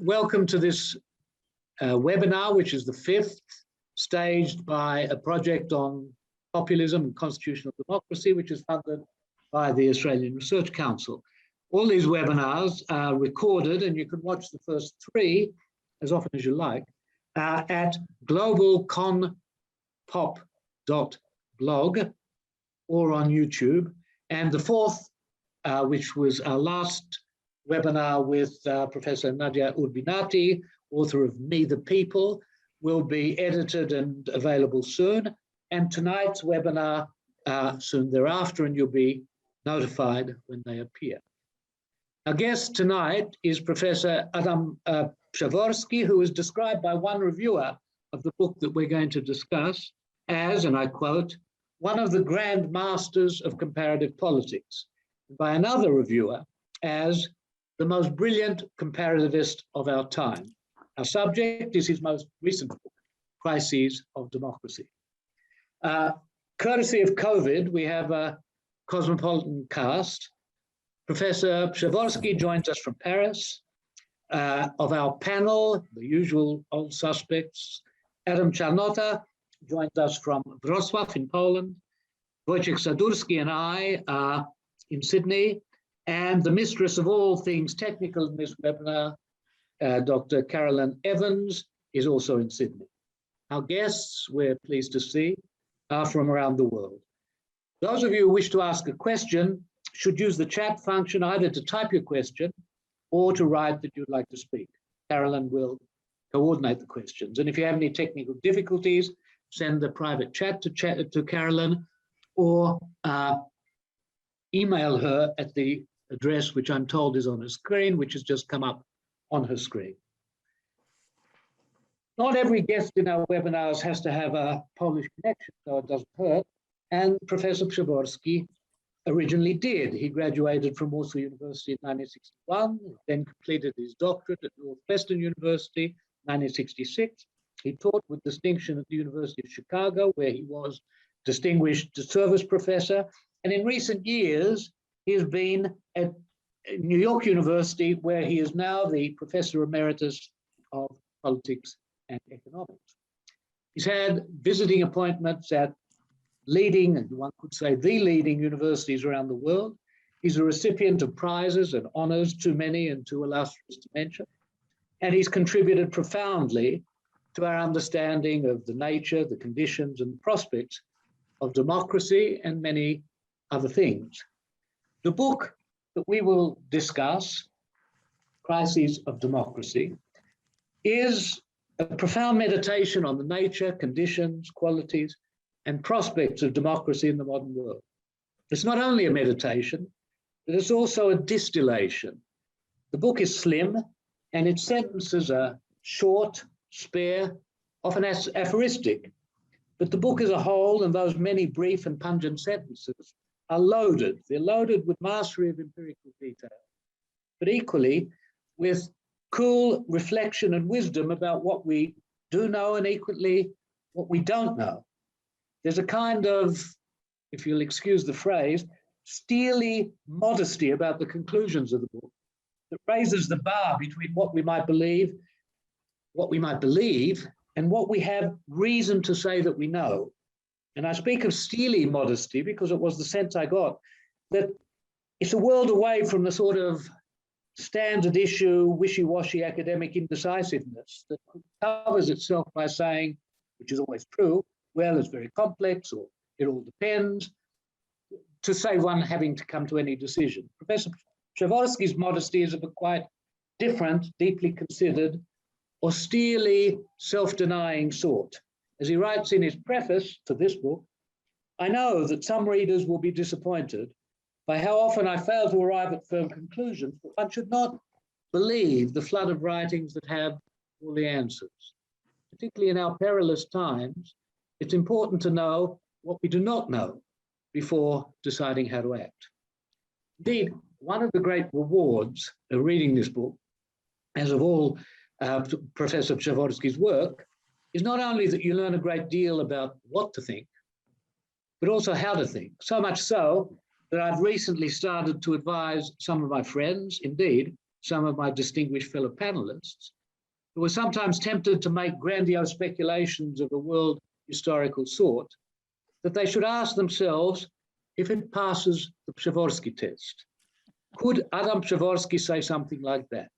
Welcome to this webinar, which is the fifth, staged by a project on populism and constitutional democracy, which is funded by the Australian Research Council. All these webinars are recorded, and you can watch the first three as often as you like at globalconpop.blog or on YouTube. And the fourth, which was our last webinar with Professor Nadia Urbinati, author of Me the People, will be edited and available soon. And tonight's webinar soon thereafter, and you'll be notified when they appear. Our guest tonight is Professor Adam Przeworski, who is described by one reviewer of the book that we're going to discuss as, and I quote, one of the grand masters of comparative politics, and by another reviewer as the most brilliant comparativist of our time. Our subject is his most recent book, Crises of Democracy. Courtesy of COVID, we have a cosmopolitan cast. Professor Przeworski joins us from Paris. Of our panel, the usual old suspects, Adam Czarnota joins us from Wrocław in Poland. Wojciech Sadurski and I are in Sydney. And the mistress of all things technical in this webinar, Dr. Carolyn Evans, is also in Sydney. Our guests, we're pleased to see, are from around the world. Those of you who wish to ask a question should use the chat function either to type your question or to write that you'd like to speak. Carolyn will coordinate the questions. And if you have any technical difficulties, send a private chat to Carolyn or email her at the address which I'm told is on her screen, which has just come up on her screen. Not every guest in our webinars has to have a Polish connection, so it doesn't hurt. And Professor Przeworski originally did. He graduated from Warsaw University in 1961, then completed his doctorate at Northwestern University in 1966. He taught with distinction at the University of Chicago, where he was distinguished service professor. And in recent years, he has been at New York University, where he is now the Professor Emeritus of Politics and Economics. He's had visiting appointments at leading, and one could say the leading universities around the world. He's a recipient of prizes and honors, too many and too illustrious to mention. And he's contributed profoundly to our understanding of the nature, the conditions, and prospects of democracy and many other things. The book that we will discuss, Crises of Democracy, is a profound meditation on the nature, conditions, qualities, and prospects of democracy in the modern world. It's not only a meditation, but it's also a distillation. The book is slim, and its sentences are short, spare, often aphoristic. But the book as a whole, and those many brief and pungent sentences, are loaded. They're loaded with mastery of empirical detail, but equally with cool reflection and wisdom about what we do know and equally what we don't know. There's a kind of, if you'll excuse the phrase, steely modesty about the conclusions of the book that raises the bar between what we might believe, and what we have reason to say that we know. And I speak of steely modesty because it was the sense I got that it's a world away from the sort of standard issue, wishy-washy academic indecisiveness that covers itself by saying, which is always true, well, it's very complex, or it all depends, to save one having to come to any decision. Professor Przeworski's modesty is of a quite different, deeply considered, austerely self-denying sort. As he writes in his preface to this book, I know that some readers will be disappointed by how often I fail to arrive at firm conclusions, but one should not believe the flood of writings that have all the answers. Particularly in our perilous times, it's important to know what we do not know before deciding how to act. Indeed, one of the great rewards of reading this book, as of all Professor Przeworski's work, is not only that you learn a great deal about what to think, but also how to think. So much so that I've recently started to advise some of my friends, indeed, some of my distinguished fellow panelists, who were sometimes tempted to make grandiose speculations of a world historical sort, that they should ask themselves if it passes the Przeworski test. Could Adam Przeworski say something like that?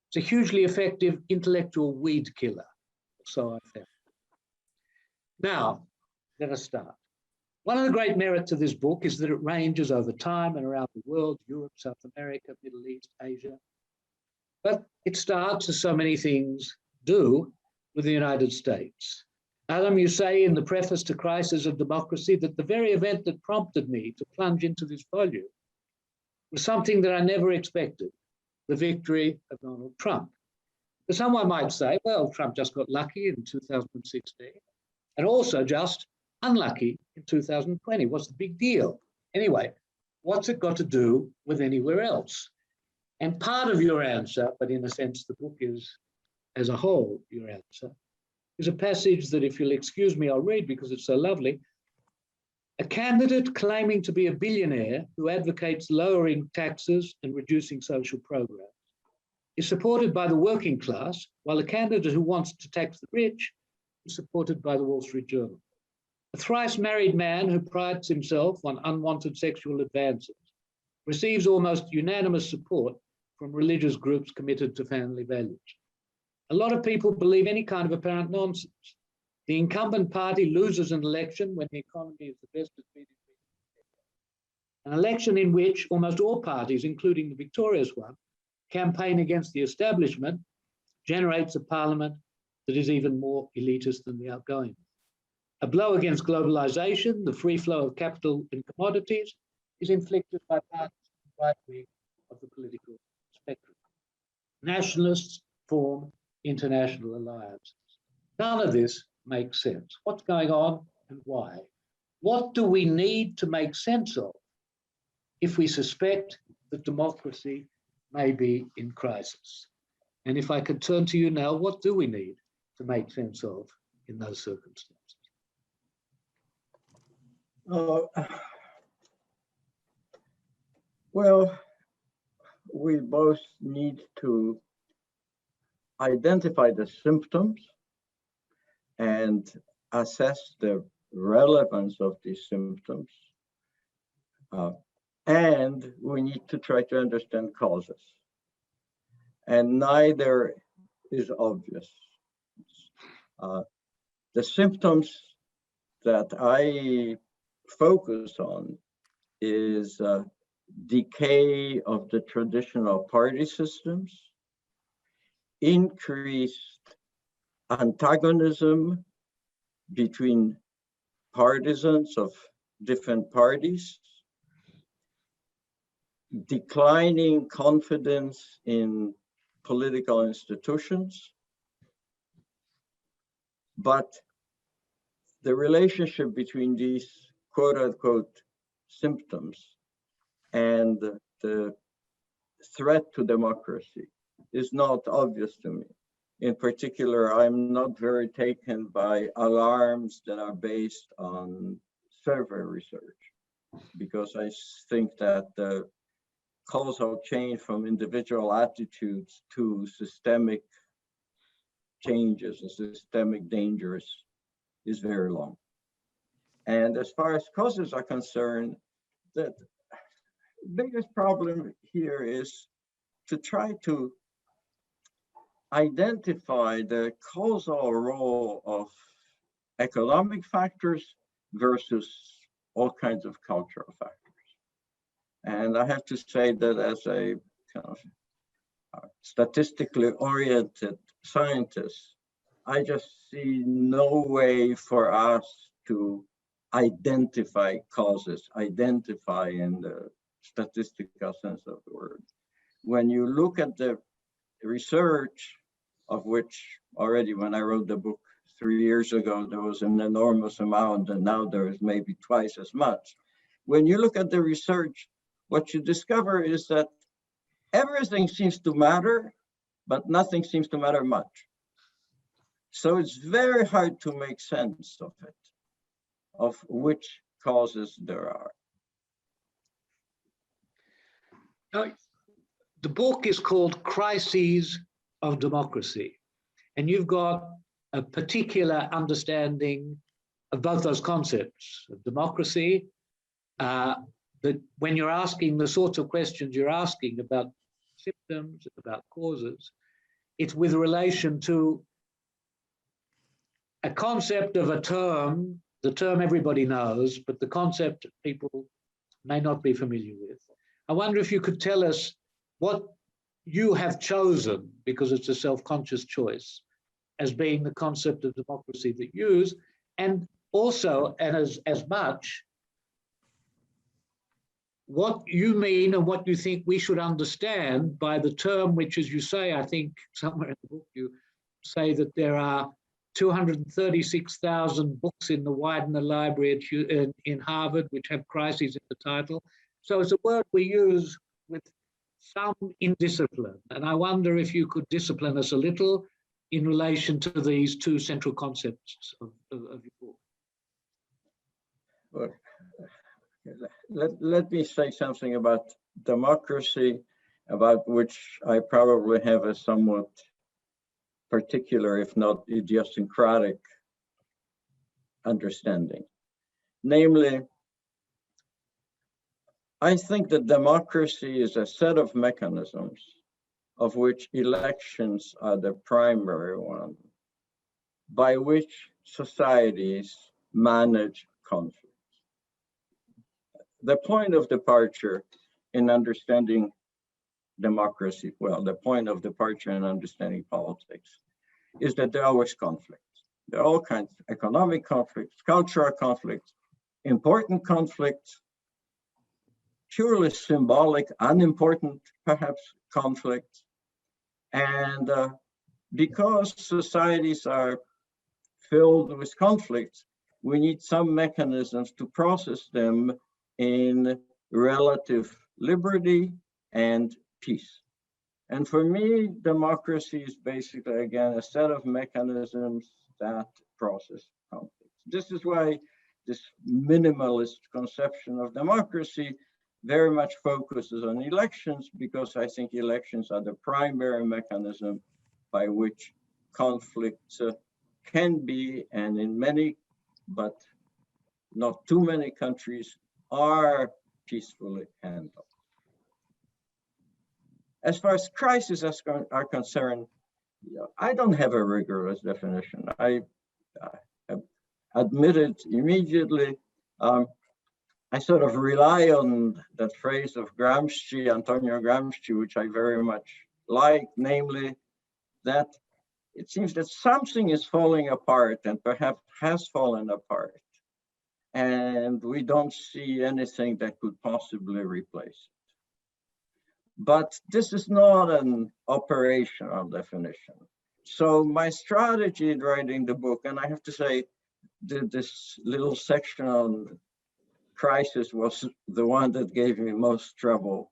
It's a hugely effective intellectual weed killer, so I found. Now, let us start. One of the great merits of this book is that it ranges over time and around the world, Europe, South America, Middle East, Asia. But it starts, as so many things do, with the United States. Adam, you say in the preface to Crises of Democracy that the very event that prompted me to plunge into this volume was something that I never expected, the victory of Donald Trump. But someone might say, well, Trump just got lucky in 2016 and also just unlucky in 2020. What's the big deal? Anyway, what's it got to do with anywhere else? And part of your answer, but in a sense the book is, as a whole, your answer, is a passage that, if you'll excuse me, I'll read because it's so lovely. A candidate claiming to be a billionaire who advocates lowering taxes and reducing social programs is supported by the working class, while a candidate who wants to tax the rich is supported by the Wall Street Journal. A thrice married man who prides himself on unwanted sexual advances receives almost unanimous support from religious groups committed to family values. A lot of people believe any kind of apparent nonsense. The incumbent party loses an election when the economy is the best it's been in 50 years. An election in which almost all parties, including the victorious one, campaign against the establishment, generates a parliament that is even more elitist than the outgoing. A blow against globalization, the free flow of capital and commodities, is inflicted by parties on the right wing of the political spectrum. Nationalists form international alliances. None of this makes sense. What's going on and why? What do we need to make sense of if we suspect that democracy may be in crisis? And if I could turn to you now, what do we need to make sense of in those circumstances? Well, we both need to identify the symptoms and assess the relevance of these symptoms. And we need to try to understand causes. And neither is obvious. The symptoms that I focus on is decay of the traditional party systems, increased antagonism between partisans of different parties, declining confidence in political institutions, but the relationship between these quote-unquote symptoms and the threat to democracy is not obvious to me. In particular, I'm not very taken by alarms that are based on survey research, because I think that the causal chain from individual attitudes to systemic changes and systemic dangers is very long. And as far as causes are concerned, the biggest problem here is to try to identify the causal role of economic factors versus all kinds of cultural factors. And I have to say that as a kind of statistically oriented scientist, I just see no way for us to identify causes, identify in the statistical sense of the word. When you look at the research, of which already when I wrote the book 3 years ago, there was an enormous amount, and now there is maybe twice as much. When you look at the research, what you discover is that everything seems to matter, but nothing seems to matter much. So it's very hard to make sense of it, of which causes there are. Now, the book is called Crises of Democracy, and you've got a particular understanding of both those concepts of democracy, that when you're asking the sorts of questions you're asking about symptoms, about causes, it's with relation to a concept of a term, the term everybody knows, but the concept people may not be familiar with. I wonder if you could tell us what you have chosen, because it's a self-conscious choice, as being the concept of democracy that you use, and also, and as much, what you mean and what you think we should understand by the term, which, as you say, I think somewhere in the book you say that there are 236,000 books in the Widener Library in Harvard, which have crises in the title. So it's a word we use with some indiscipline. And I wonder if you could discipline us a little in relation to these two central concepts of your book. Well, let me say something about democracy, about which I probably have a somewhat particular, if not idiosyncratic, understanding. Namely, I think that democracy is a set of mechanisms of which elections are the primary one, by which societies manage conflict. The point of departure in understanding democracy, well, the point of departure in understanding politics is that there are always conflicts. There are all kinds of economic conflicts, cultural conflicts, important conflicts, purely symbolic, unimportant, perhaps, conflicts. And because societies are filled with conflicts, we need some mechanisms to process them in relative liberty and peace. And for me, democracy is basically, again, a set of mechanisms that process conflicts. This is why this minimalist conception of democracy very much focuses on elections, because I think elections are the primary mechanism by which conflicts can be, and in many, but not too many countries, are peacefully handled. As far as crises are concerned, I don't have a rigorous definition. I admitted immediately. I sort of rely on that phrase of Gramsci, Antonio Gramsci, which I very much like, namely that it seems that something is falling apart and perhaps has fallen apart, and we don't see anything that could possibly replace it. But this is not an operational definition. So my strategy in writing the book, and I have to say, this little section on crisis was the one that gave me most trouble.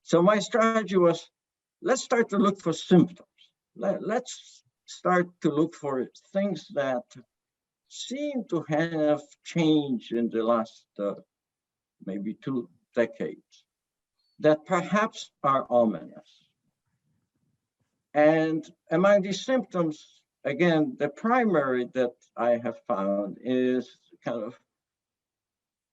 So my strategy was, let's start to look for symptoms. Let's start to look for things that seem to have changed in the last maybe 2 decades, that perhaps are ominous. And among these symptoms, again, the primary that I have found is kind of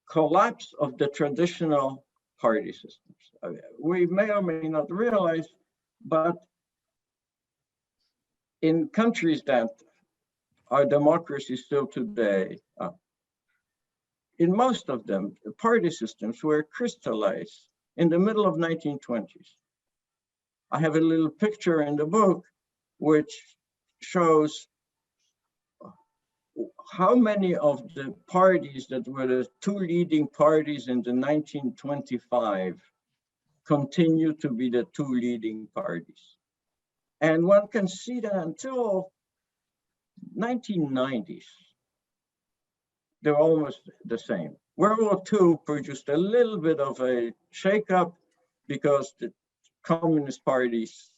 collapse of the traditional party systems. We may or may not realize, but in countries that are democracies still today, in most of them, the party systems were crystallized in the middle of 1920s. I have a little picture in the book which shows how many of the parties that were the 2 leading parties in the 1925 continue to be the 2 leading parties. And one can see that until 1990s, they're almost the same. World War II produced a little bit of a shakeup because the communist parties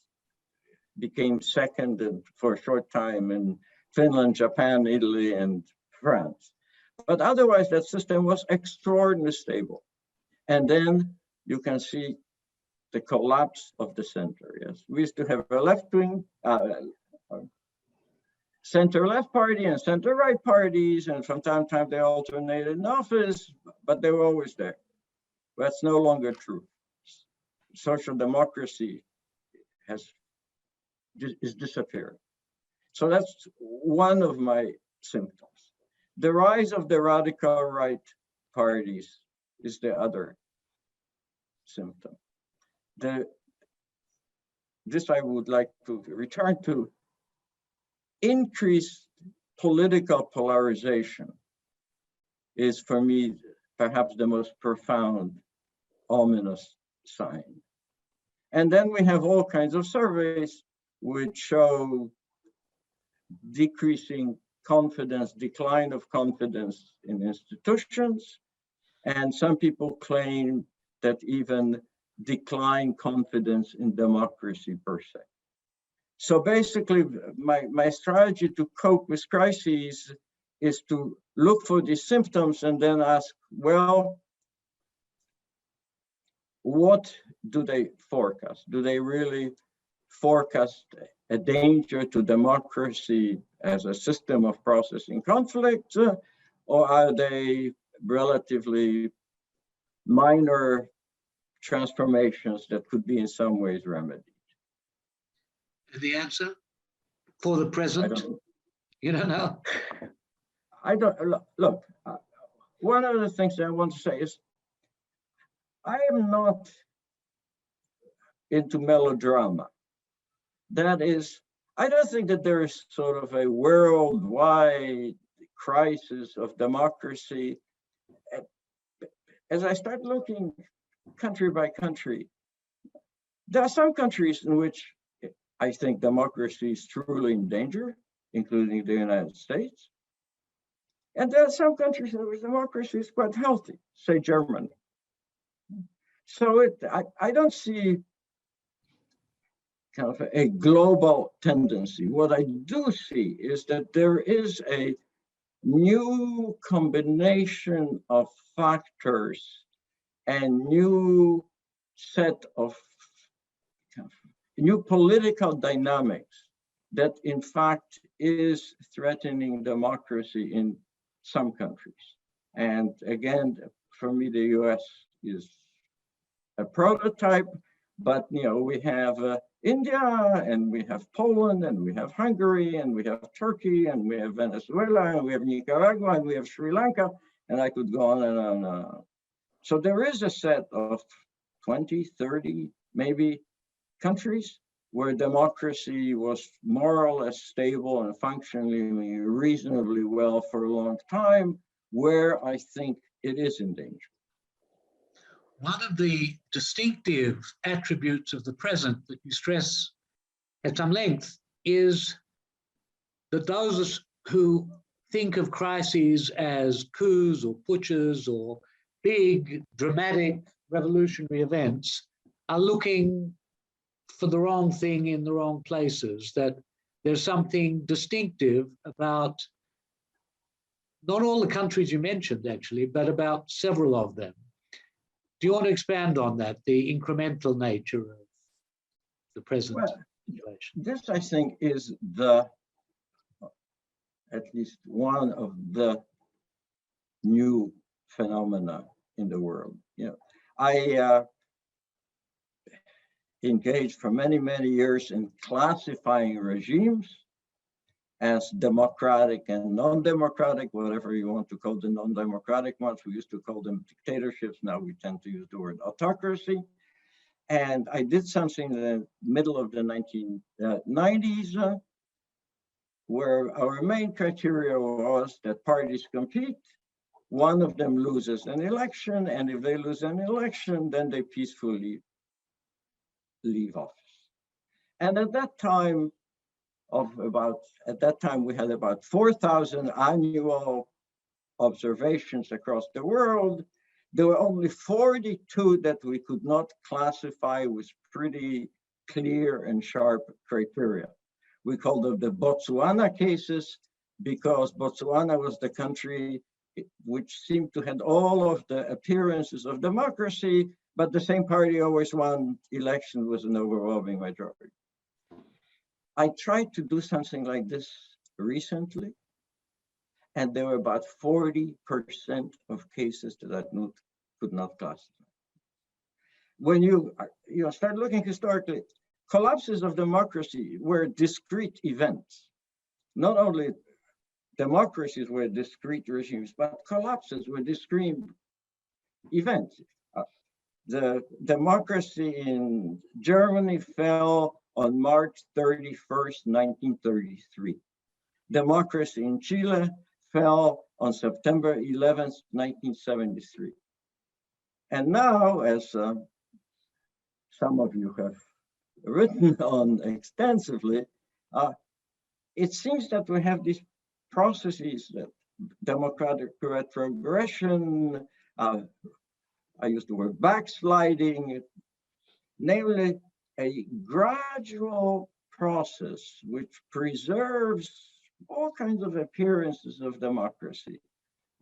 became second and for a short time in Finland, Japan, Italy, and France. But otherwise, that system was extraordinarily stable. And then you can see the collapse of the center. Yes, we used to have a left-wing, center-left party and center-right parties, and from time to time they alternated in office, but they were always there. That's no longer true. Social democracy is disappearing. So that's one of my symptoms. The rise of the radical right parties is the other symptom. This I would like to return to. Increased political polarization is, for me, perhaps the most profound, ominous sign. And then we have all kinds of surveys which show decreasing confidence, decline of confidence in institutions. And some people claim that even decline confidence in democracy per se. So basically, my strategy to cope with crises is to look for these symptoms and then ask, well, what do they forecast? Do they really forecast a danger to democracy as a system of processing conflict, or are they relatively minor transformations that could be in some ways remedied? The answer for the present? You don't know? I don't, look, one of the things I want to say is, I am not into melodrama. That is, I don't think that there is sort of a worldwide crisis of democracy. As I start looking country by country, there are some countries in which I think democracy is truly in danger, including the United States. And there are some countries in which democracy is quite healthy, say Germany. So I don't see kind of a global tendency. What I do see is that there is a new combination of factors and new set of new political dynamics that in fact is threatening democracy in some countries. And again, for me, the US is a prototype, but we have India, and we have Poland, and we have Hungary, and we have Turkey, and we have Venezuela, and we have Nicaragua, and we have Sri Lanka, and I could go on and on and on. So there is a set of 20, 30, maybe countries where democracy was more or less stable and functioning reasonably well for a long time, where I think it is in danger. One of the distinctive attributes of the present that you stress at some length is that those who think of crises as coups or putches or big, dramatic, revolutionary events are looking for the wrong thing in the wrong places, that there's something distinctive about not all the countries you mentioned, actually, but about several of them. Do you want to expand on that, the incremental nature of the present situation? This, I think, is at least one of the new phenomena in the world. I engaged for many, many years in classifying regimes as democratic and non-democratic, whatever you want to call the non-democratic ones. We used to call them dictatorships. Now we tend to use the word autocracy. And I did something in the middle of the 1990s where our main criteria was that parties compete. One of them loses an election, and if they lose an election, then they peacefully leave office. And at that time, we had about 4,000 annual observations across the world. There were only 42 that we could not classify with pretty clear and sharp criteria. We called them the Botswana cases because Botswana was the country which seemed to have all of the appearances of democracy, but the same party always won election with an overwhelming majority. I tried to do something like this recently, and there were about 40% of cases that I could not classify. When you start looking historically, collapses of democracy were discrete events. Not only democracies were discrete regimes, but collapses were discrete events. The democracy in Germany fell on March 31st, 1933. Democracy in Chile fell on September 11th, 1973. And now, as some of you have written on extensively, it seems that we have these processes, that democratic retrogression, I use the word backsliding, namely a gradual process which preserves all kinds of appearances of democracy,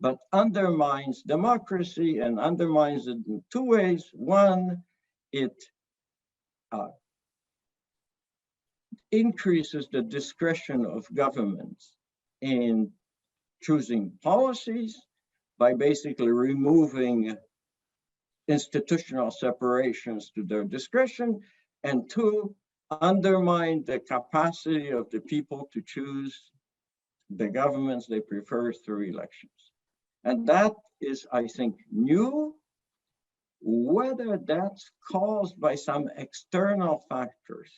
but undermines democracy and undermines it in two ways. One, it increases the discretion of governments in choosing policies by basically removing institutional separations to their discretion, and two, undermine the capacity of the people to choose the governments they prefer through elections. And that is, I think, new. Whether that's caused by some external factors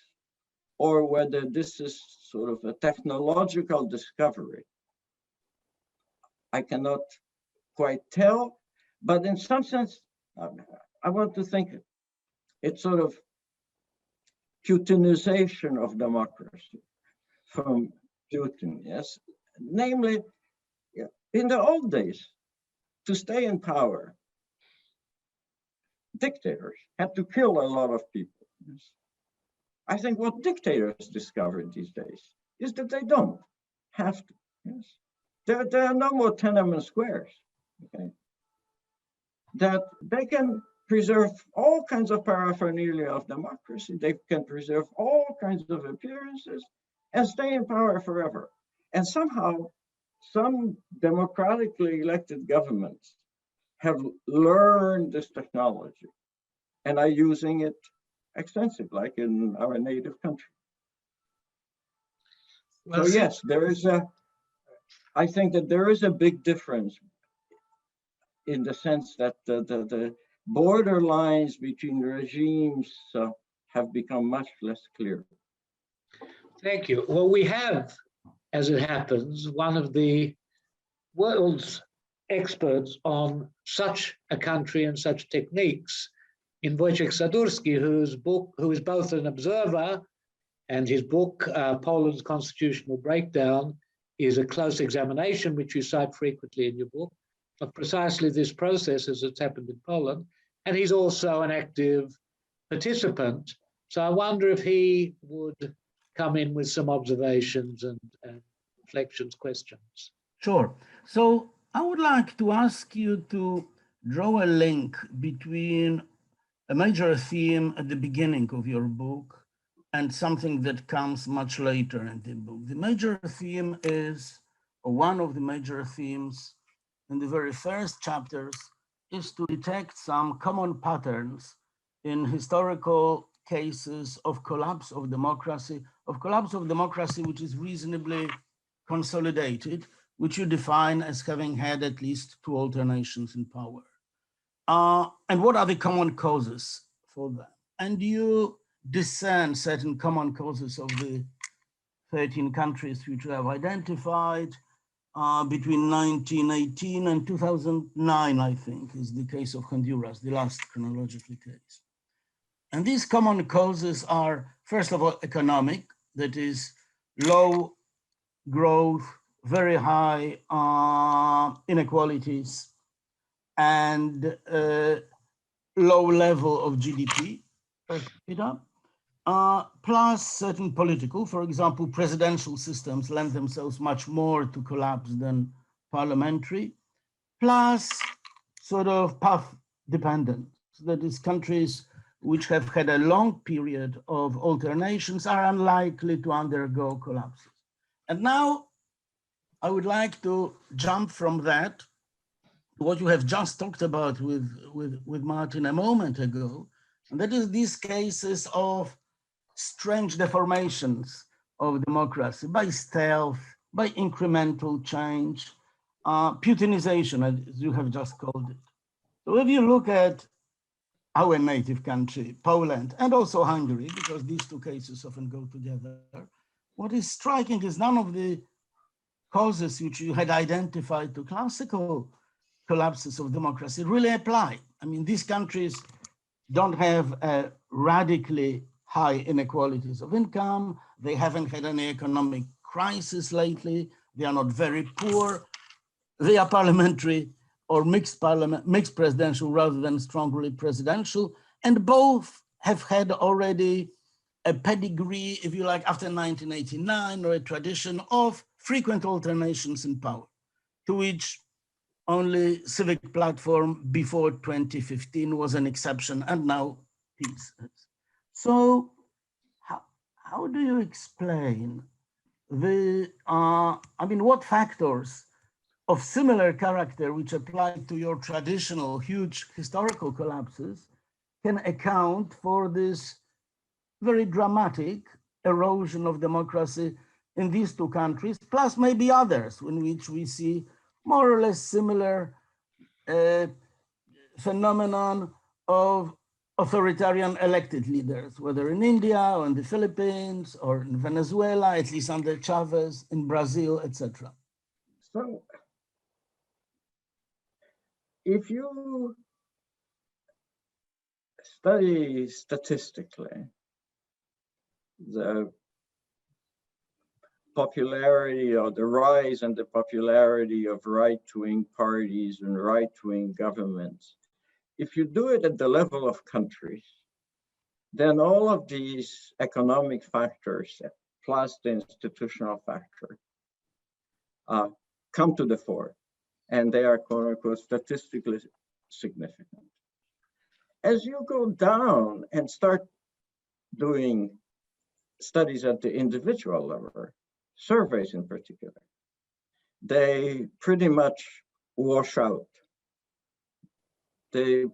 or whether this is sort of a technological discovery, I cannot quite tell, but in some sense, I want to think it's sort of Putinization of democracy from Putin, yes? Namely, in the old days, to stay in power, dictators had to kill a lot of people. Yes? I think what dictators discovered these days is that they don't have to. Yes? There are no more tenement squares. Okay? That they can preserve all kinds of paraphernalia of democracy. They can preserve all kinds of appearances and stay in power forever. And somehow, some democratically elected governments have learned this technology and are using it extensively, like in our native country. Well, so yes, I think that there is a big difference in the sense that the border lines between regimes have become much less clear. Thank you. Well, we have, as it happens, one of the world's experts on such a country and such techniques in Wojciech Sadurski, who is both an observer, and his book, Poland's Constitutional Breakdown, is a close examination, which you cite frequently in your book, of precisely this process as it's happened in Poland. And he's also an active participant. So I wonder if he would come in with some observations and reflections, questions. Sure. So I would like to ask you to draw a link between a major theme at the beginning of your book and something that comes much later in the book. The major theme is, or one of the major themes in the very first chapters, is to detect some common patterns in historical cases of collapse of democracy, which is reasonably consolidated, which you define as having had at least two alternations in power. And what are the common causes for that? And you discern certain common causes of the 13 countries which you have identified between 1918 and 2009, I think, is the case of Honduras, the last chronological case. And these common causes are, first of all, economic, that is low growth, very high inequalities, and low level of GDP per capita, plus certain political, for example, presidential systems lend themselves much more to collapse than parliamentary, plus sort of path dependence, that is, countries which have had a long period of alternations are unlikely to undergo collapses. And now I would like to jump from that to what you have just talked about with Martin a moment ago, and that is these cases of strange deformations of democracy by stealth, by incremental change, Putinization, as you have just called it. So if you look at our native country, Poland, and also Hungary, because these two cases often go together, what is striking is none of the causes which you had identified to classical collapses of democracy really apply. I mean, these countries don't have radically high inequalities of income. They haven't had any economic crisis lately. They are not very poor. They are parliamentary or mixed presidential rather than strongly presidential. And both have had already a pedigree, if you like, after 1989, or a tradition of frequent alternations in power, to which only Civic Platform before 2015 was an exception, and now peace. So how do you explain what factors of similar character which apply to your traditional huge historical collapses can account for this very dramatic erosion of democracy in these two countries, plus maybe others in which we see more or less similar phenomenon of authoritarian elected leaders, whether in India or in the Philippines or in Venezuela, at least under Chavez, in Brazil, etc. So if you study statistically the popularity or the rise and the popularity of right-wing parties and right-wing governments, if you do it at the level of countries, then all of these economic factors plus the institutional factor come to the fore, and they are quote unquote statistically significant. As you go down and start doing studies at the individual level, surveys in particular, they pretty much wash out. They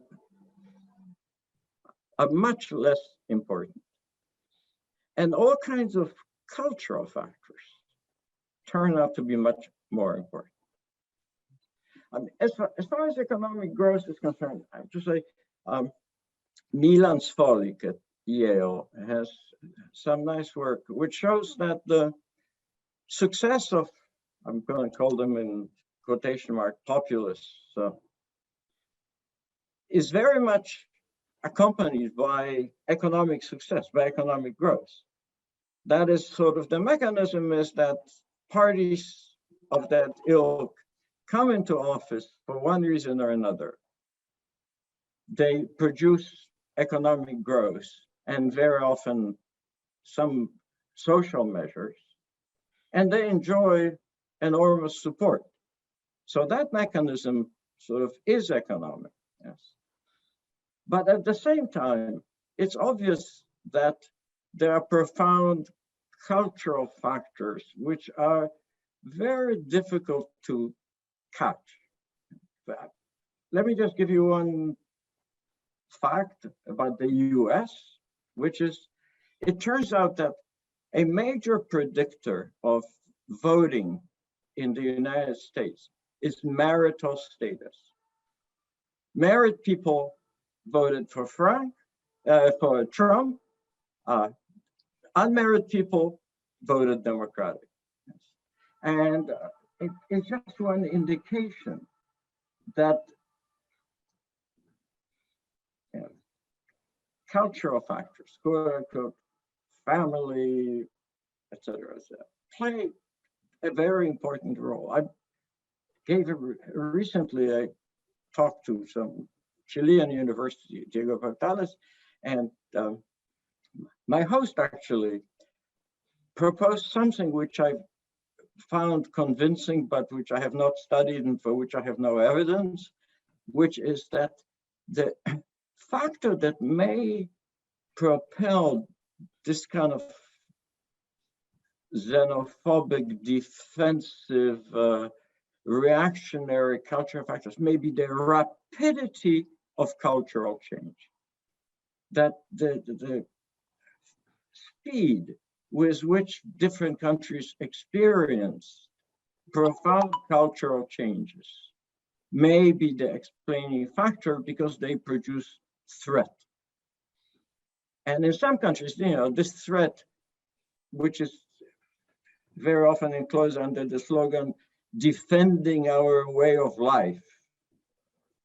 are much less important. And all kinds of cultural factors turn out to be much more important. As far as economic growth is concerned, I have to say, Milan Svolik at Yale has some nice work which shows that the success of, I'm going to call them in quotation mark, populists, is very much accompanied by economic success, by economic growth. That is sort of the mechanism, is that parties of that ilk come into office for one reason or another. They produce economic growth and very often some social measures, and they enjoy enormous support. So that mechanism sort of is economic, yes. But at the same time, it's obvious that there are profound cultural factors which are very difficult to catch. Let me just give you one fact about the US, which is, it turns out that a major predictor of voting in the United States is marital status. Married people voted for Trump. Unmarried people voted Democratic. And it's just one indication that cultural factors, quote unquote, family, etc., play a very important role. I gave recently a talk to some Chilean university, Diego Portales, and my host actually proposed something which I found convincing, but which I have not studied and for which I have no evidence, which is that the factor that may propel this kind of xenophobic, defensive, reactionary cultural factors may be the rapidity of cultural change. That the speed with which different countries experience profound cultural changes may be the explaining factor because they produce threat. And in some countries, this threat, which is very often enclosed under the slogan, defending our way of life,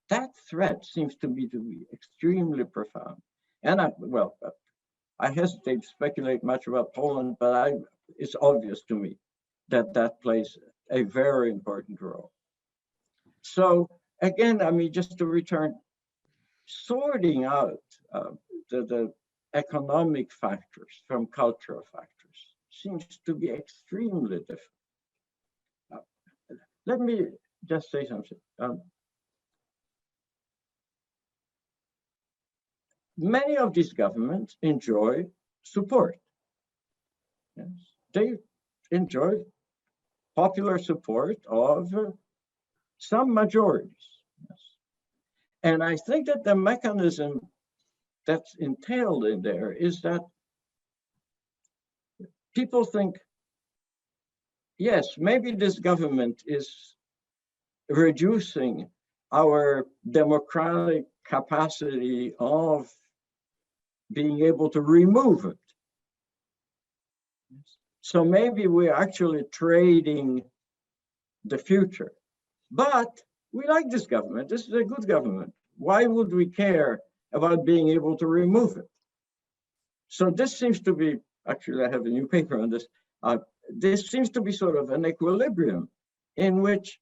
that threat seems to be extremely profound. And I hesitate to speculate much about Poland, but it's obvious to me that that plays a very important role. So again, I mean, just to return, sorting out the economic factors from cultural factors seems to be extremely difficult. Let me just say something. Many of these governments enjoy support. Yes. They enjoy popular support of some majorities. Yes. And I think that the mechanism that's entailed in there is that people think, yes, maybe this government is reducing our democratic capacity of being able to remove it. So maybe we're actually trading the future. But we like this government. This is a good government. Why would we care about being able to remove it? So this seems to be, actually I have a new paper on this, this seems to be sort of an equilibrium in which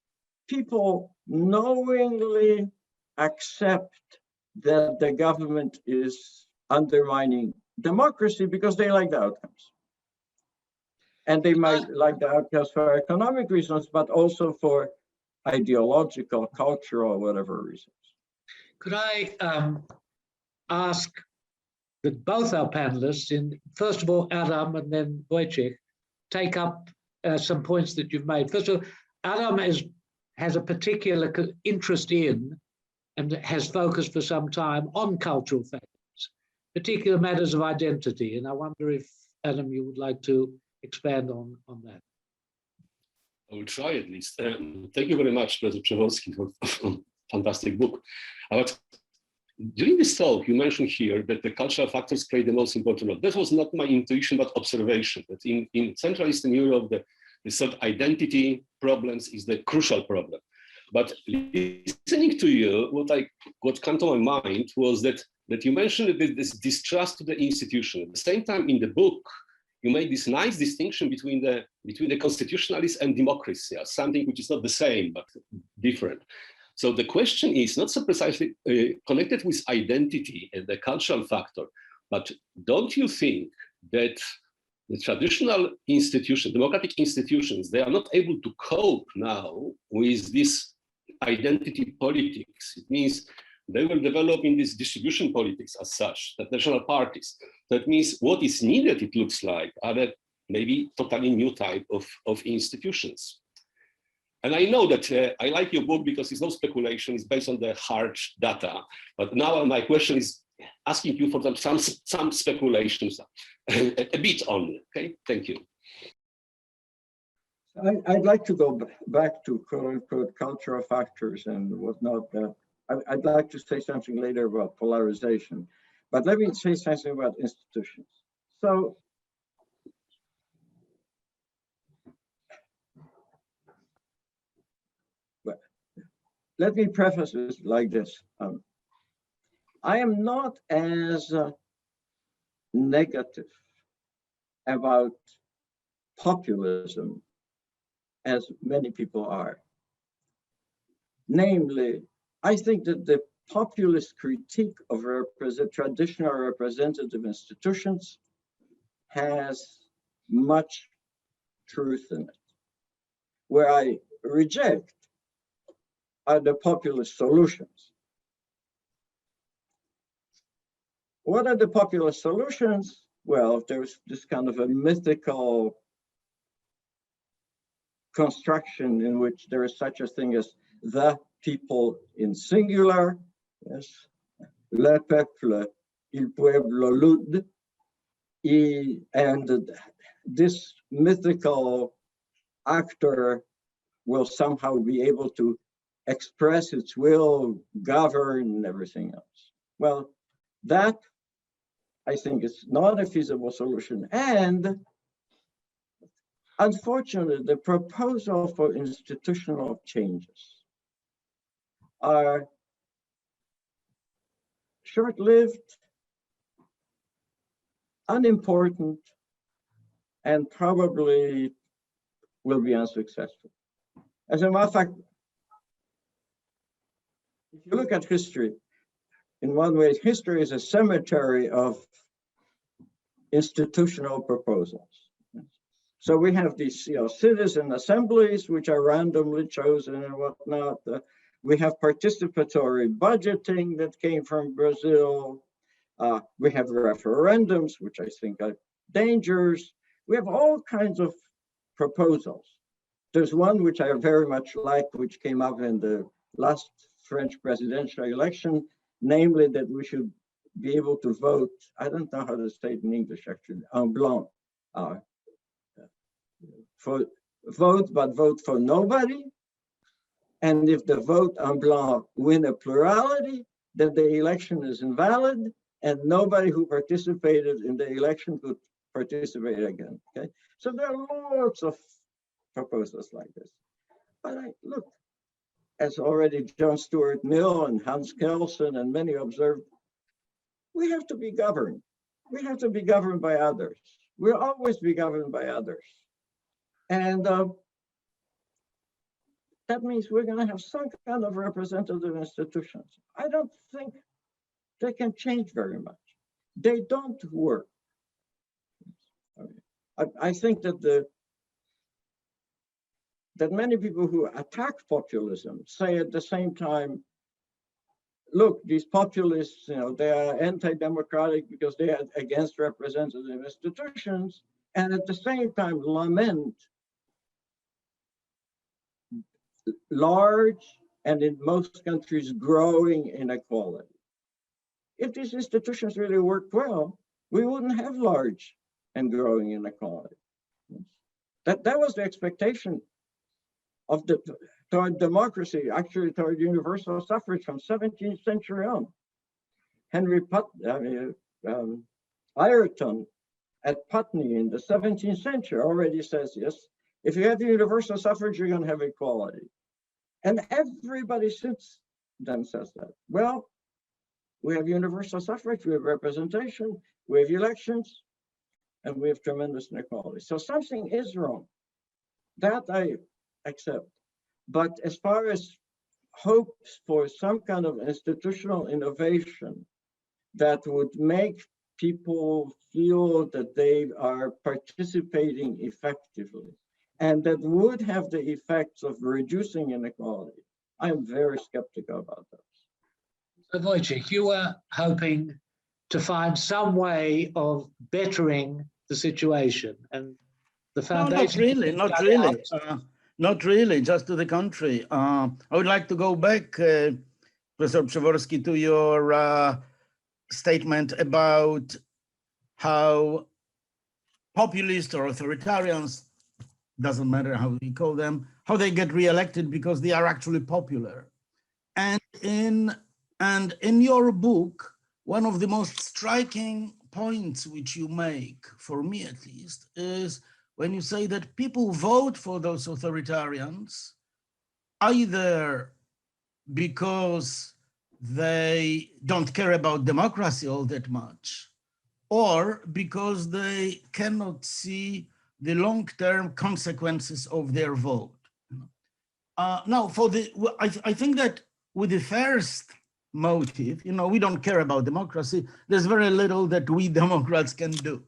people knowingly accept that the government is undermining democracy because they like the outcomes. And they might like the outcomes for economic reasons, but also for ideological, cultural, whatever reasons. Could I ask that both our panelists, first of all, Adam and then Wojciech, take up some points that you've made. First of all, Adam has a particular interest in and has focused for some time on cultural factors, particular matters of identity. And I wonder if, Adam, you would like to expand on that. I will try at least. Thank you very much, Professor Przewalski, for a fantastic book. During this talk, you mentioned here that the cultural factors play the most important role. That was not my intuition, but observation, that in Central Eastern Europe, the sort of identity problems is the crucial problem. But listening to you, what came to my mind was that you mentioned this distrust to the institution. At the same time, in the book, you made this nice distinction between the constitutionalists and democracy, as something which is not the same, but different. So the question is not so precisely connected with identity and the cultural factor, but don't you think that the traditional institutions, democratic institutions, they are not able to cope now with this identity politics? It means they will develop in this distribution politics as such, that national parties. That means what is needed, it looks like, are maybe totally new type of institutions. And I know that I like your book because it's no speculation, it's based on the hard data. But now my question is asking you for some speculations, a bit only, okay? Thank you. I'd like to go back to quote-unquote cultural factors and whatnot. I'd like to say something later about polarization, but let me say something about institutions. So, let me preface this like this. I am not as negative about populism as many people are. Namely, I think that the populist critique of traditional representative institutions has much truth in it. Where I reject are the populist solutions. what are the popular solutions? Well, there's this kind of a mythical construction in which there is such a thing as the people in singular, yes, le peuple, il pueblo lud, and this mythical actor will somehow be able to express its will, govern, and everything else. Well, that I think is not a feasible solution. And unfortunately, the proposal for institutional changes are short-lived, unimportant, and probably will be unsuccessful. As a matter of fact, if you look at history, in one way, history is a cemetery of institutional proposals. So we have these citizen assemblies, which are randomly chosen and whatnot. We have participatory budgeting that came from Brazil. We have referendums, which I think are dangerous. We have all kinds of proposals. There's one which I very much like, which came up in the last French presidential election, namely that we should be able to vote, I don't know how to say it in English actually, en blanc, for vote, but vote for nobody. And if the vote en blanc win a plurality, then the election is invalid and nobody who participated in the election could participate again, okay? So there are lots of proposals like this. But look, as already John Stuart Mill and Hans Kelsen and many observed, we have to be governed. We have to be governed by others. We'll always be governed by others. And that means we're going to have some kind of representative institutions. I don't think they can change very much. They don't work. I think that that many people who attack populism say at the same time, look, these populists, they are anti-democratic because they are against representative institutions, and at the same time lament large and in most countries growing inequality. If these institutions really worked well, we wouldn't have large and growing inequality. That was the expectation of toward democracy, actually toward universal suffrage from 17th century on. Ireton at Putney in the 17th century already says, yes, if you have universal suffrage, you're going to have equality. And everybody since then says that. Well, we have universal suffrage, we have representation, we have elections, and we have tremendous inequality. So something is wrong. That I accept. But as far as hopes for some kind of institutional innovation that would make people feel that they are participating effectively and that would have the effects of reducing inequality, I'm very skeptical about that. So Wojciech, you were hoping to find some way of bettering the situation, and the foundation. No, not really, just to the contrary. I would like to go back, Professor Przeworski, to your statement about how populists or authoritarians, doesn't matter how we call them, how they get reelected because they are actually popular. And in your book, one of the most striking points which you make, for me at least, is when you say that people vote for those authoritarians either because they don't care about democracy all that much, or because they cannot see the long-term consequences of their vote. Now, I think that with the first motive, we don't care about democracy, there's very little that we Democrats can do.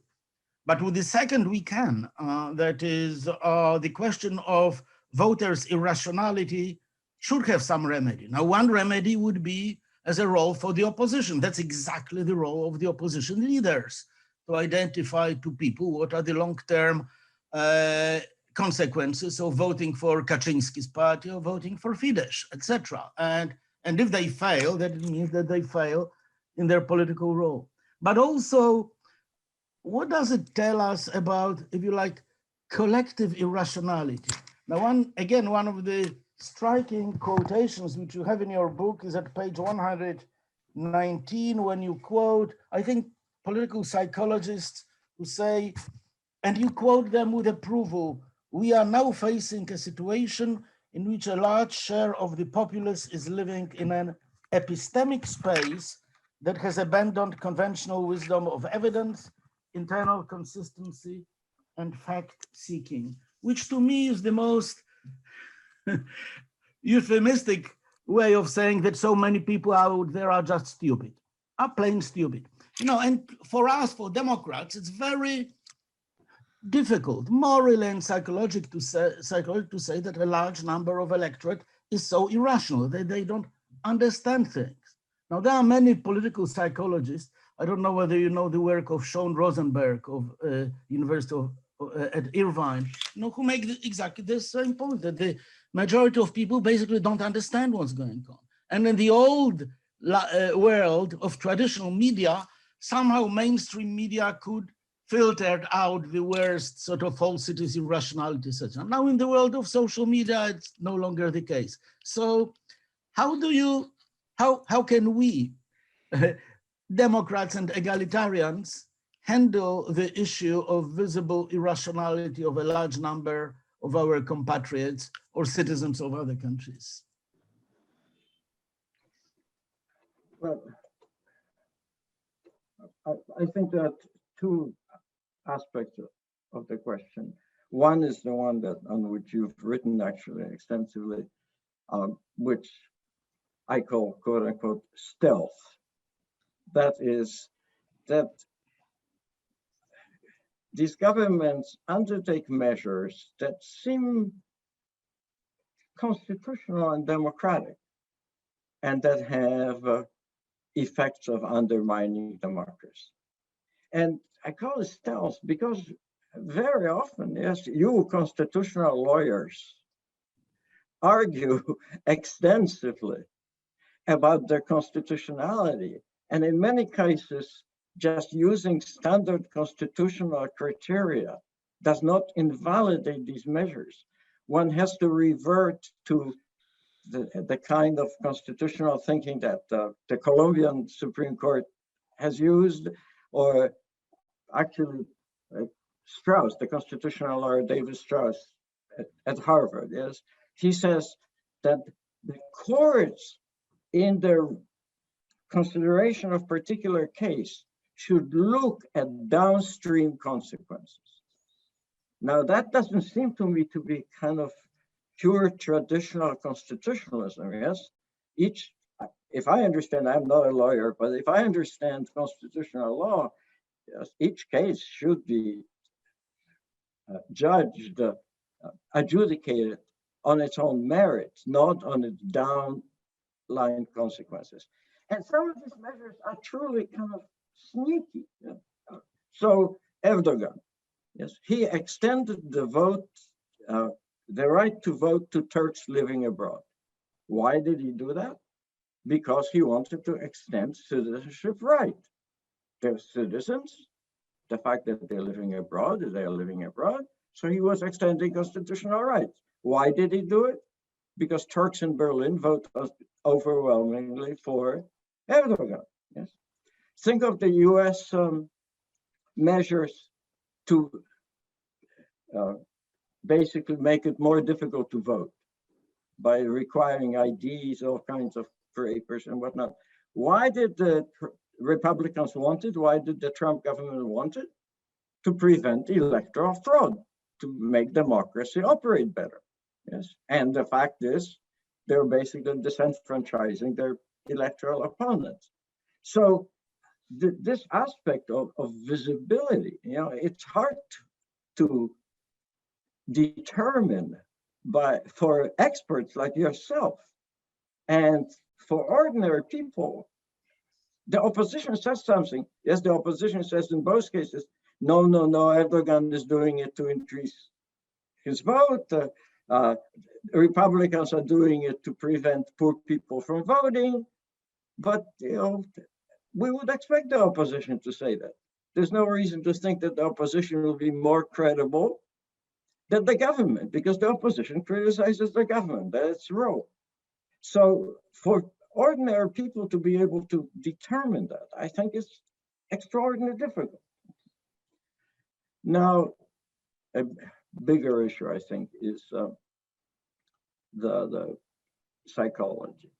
But with the second, we can. That is the question of voters' irrationality should have some remedy. Now, one remedy would be as a role for the opposition. That's exactly the role of the opposition leaders, to identify to people what are the long-term consequences of voting for Kaczynski's party or voting for Fidesz, etc. And if they fail, that means that they fail in their political role. But also, what does it tell us about, if you like, collective irrationality? Now, one of the striking quotations which you have in your book is at page 119, when you quote, I think, political psychologists who say, and you quote them with approval, "We are now facing a situation in which a large share of the populace is living in an epistemic space that has abandoned conventional wisdom of evidence, internal consistency, and fact-seeking," which to me is the most euphemistic way of saying that so many people out there are just stupid, are plain stupid. And for us, for Democrats, it's very difficult, morally and psychologically, to say that a large number of electorate is so irrational that they don't understand things. Now, there are many political psychologists. I don't know whether you know the work of Sean Rosenberg of University of at Irvine, who make exactly the same point, that the majority of people basically don't understand what's going on. And in the old world of traditional media, somehow mainstream media could filter out the worst sort of falsities, irrationalities, etc. Now in the world of social media, it's no longer the case. So how can we, Democrats and egalitarians, handle the issue of visible irrationality of a large number of our compatriots or citizens of other countries? Well, I think there are two aspects of the question. One is the one on which you've written actually extensively, which I call, quote unquote, stealth. That is that these governments undertake measures that seem constitutional and democratic, and that have effects of undermining democracy. And I call it stealth because very often, yes, you constitutional lawyers argue extensively about their constitutionality. And in many cases, just using standard constitutional criteria does not invalidate these measures. One has to revert to the kind of constitutional thinking that the Colombian Supreme Court has used, or actually Strauss, the constitutional lawyer David Strauss at Harvard, yes, he says that the courts in their consideration of particular case should look at downstream consequences. Now that doesn't seem to me to be kind of pure traditional constitutionalism, yes? If I understand, I'm not a lawyer, but if I understand constitutional law, yes, each case should be judged, adjudicated on its own merits, not on its downline consequences. And some of these measures are truly kind of sneaky. Yeah. So Erdogan, yes, he extended the vote, the right to vote to Turks living abroad. Why did he do that? Because he wanted to extend citizenship right. They're citizens. The fact that they're living abroad, they are living abroad. So he was extending constitutional rights. Why did he do it? Because Turks in Berlin vote overwhelmingly for Erdogan. Yes. Think of the US measures to basically make it more difficult to vote by requiring IDs, all kinds of papers and whatnot. Why did the Republicans want it? Why did the Trump government want it? To prevent electoral fraud, to make democracy operate better. Yes, and the fact is, they're basically disenfranchising their electoral opponents. So this aspect of visibility, it's hard to determine for experts like yourself and for ordinary people, the opposition says something. Yes, the opposition says in both cases, no, Erdogan is doing it to increase his vote. Republicans are doing it to prevent poor people from voting. But, we would expect the opposition to say that. There's no reason to think that the opposition will be more credible than the government, because the opposition criticizes the government. That's its role. So for ordinary people to be able to determine that, I think is extraordinarily difficult. Now, a bigger issue, I think, is the psychology.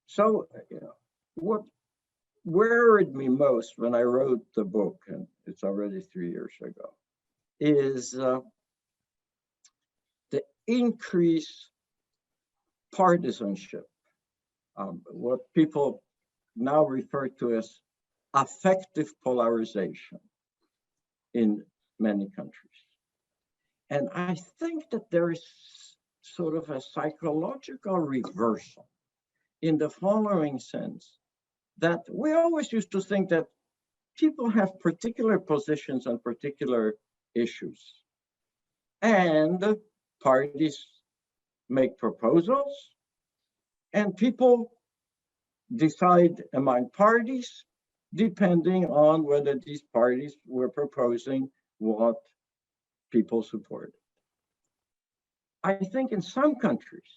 So, what worried me most when I wrote the book, and it's already 3 years ago, is the increased partisanship, what people now refer to as affective polarization in many countries. And I think that there is sort of a psychological reversal in the following sense, that we always used to think that people have particular positions on particular issues, and parties make proposals, and people decide among parties depending on whether these parties were proposing what people supported. I think in some countries,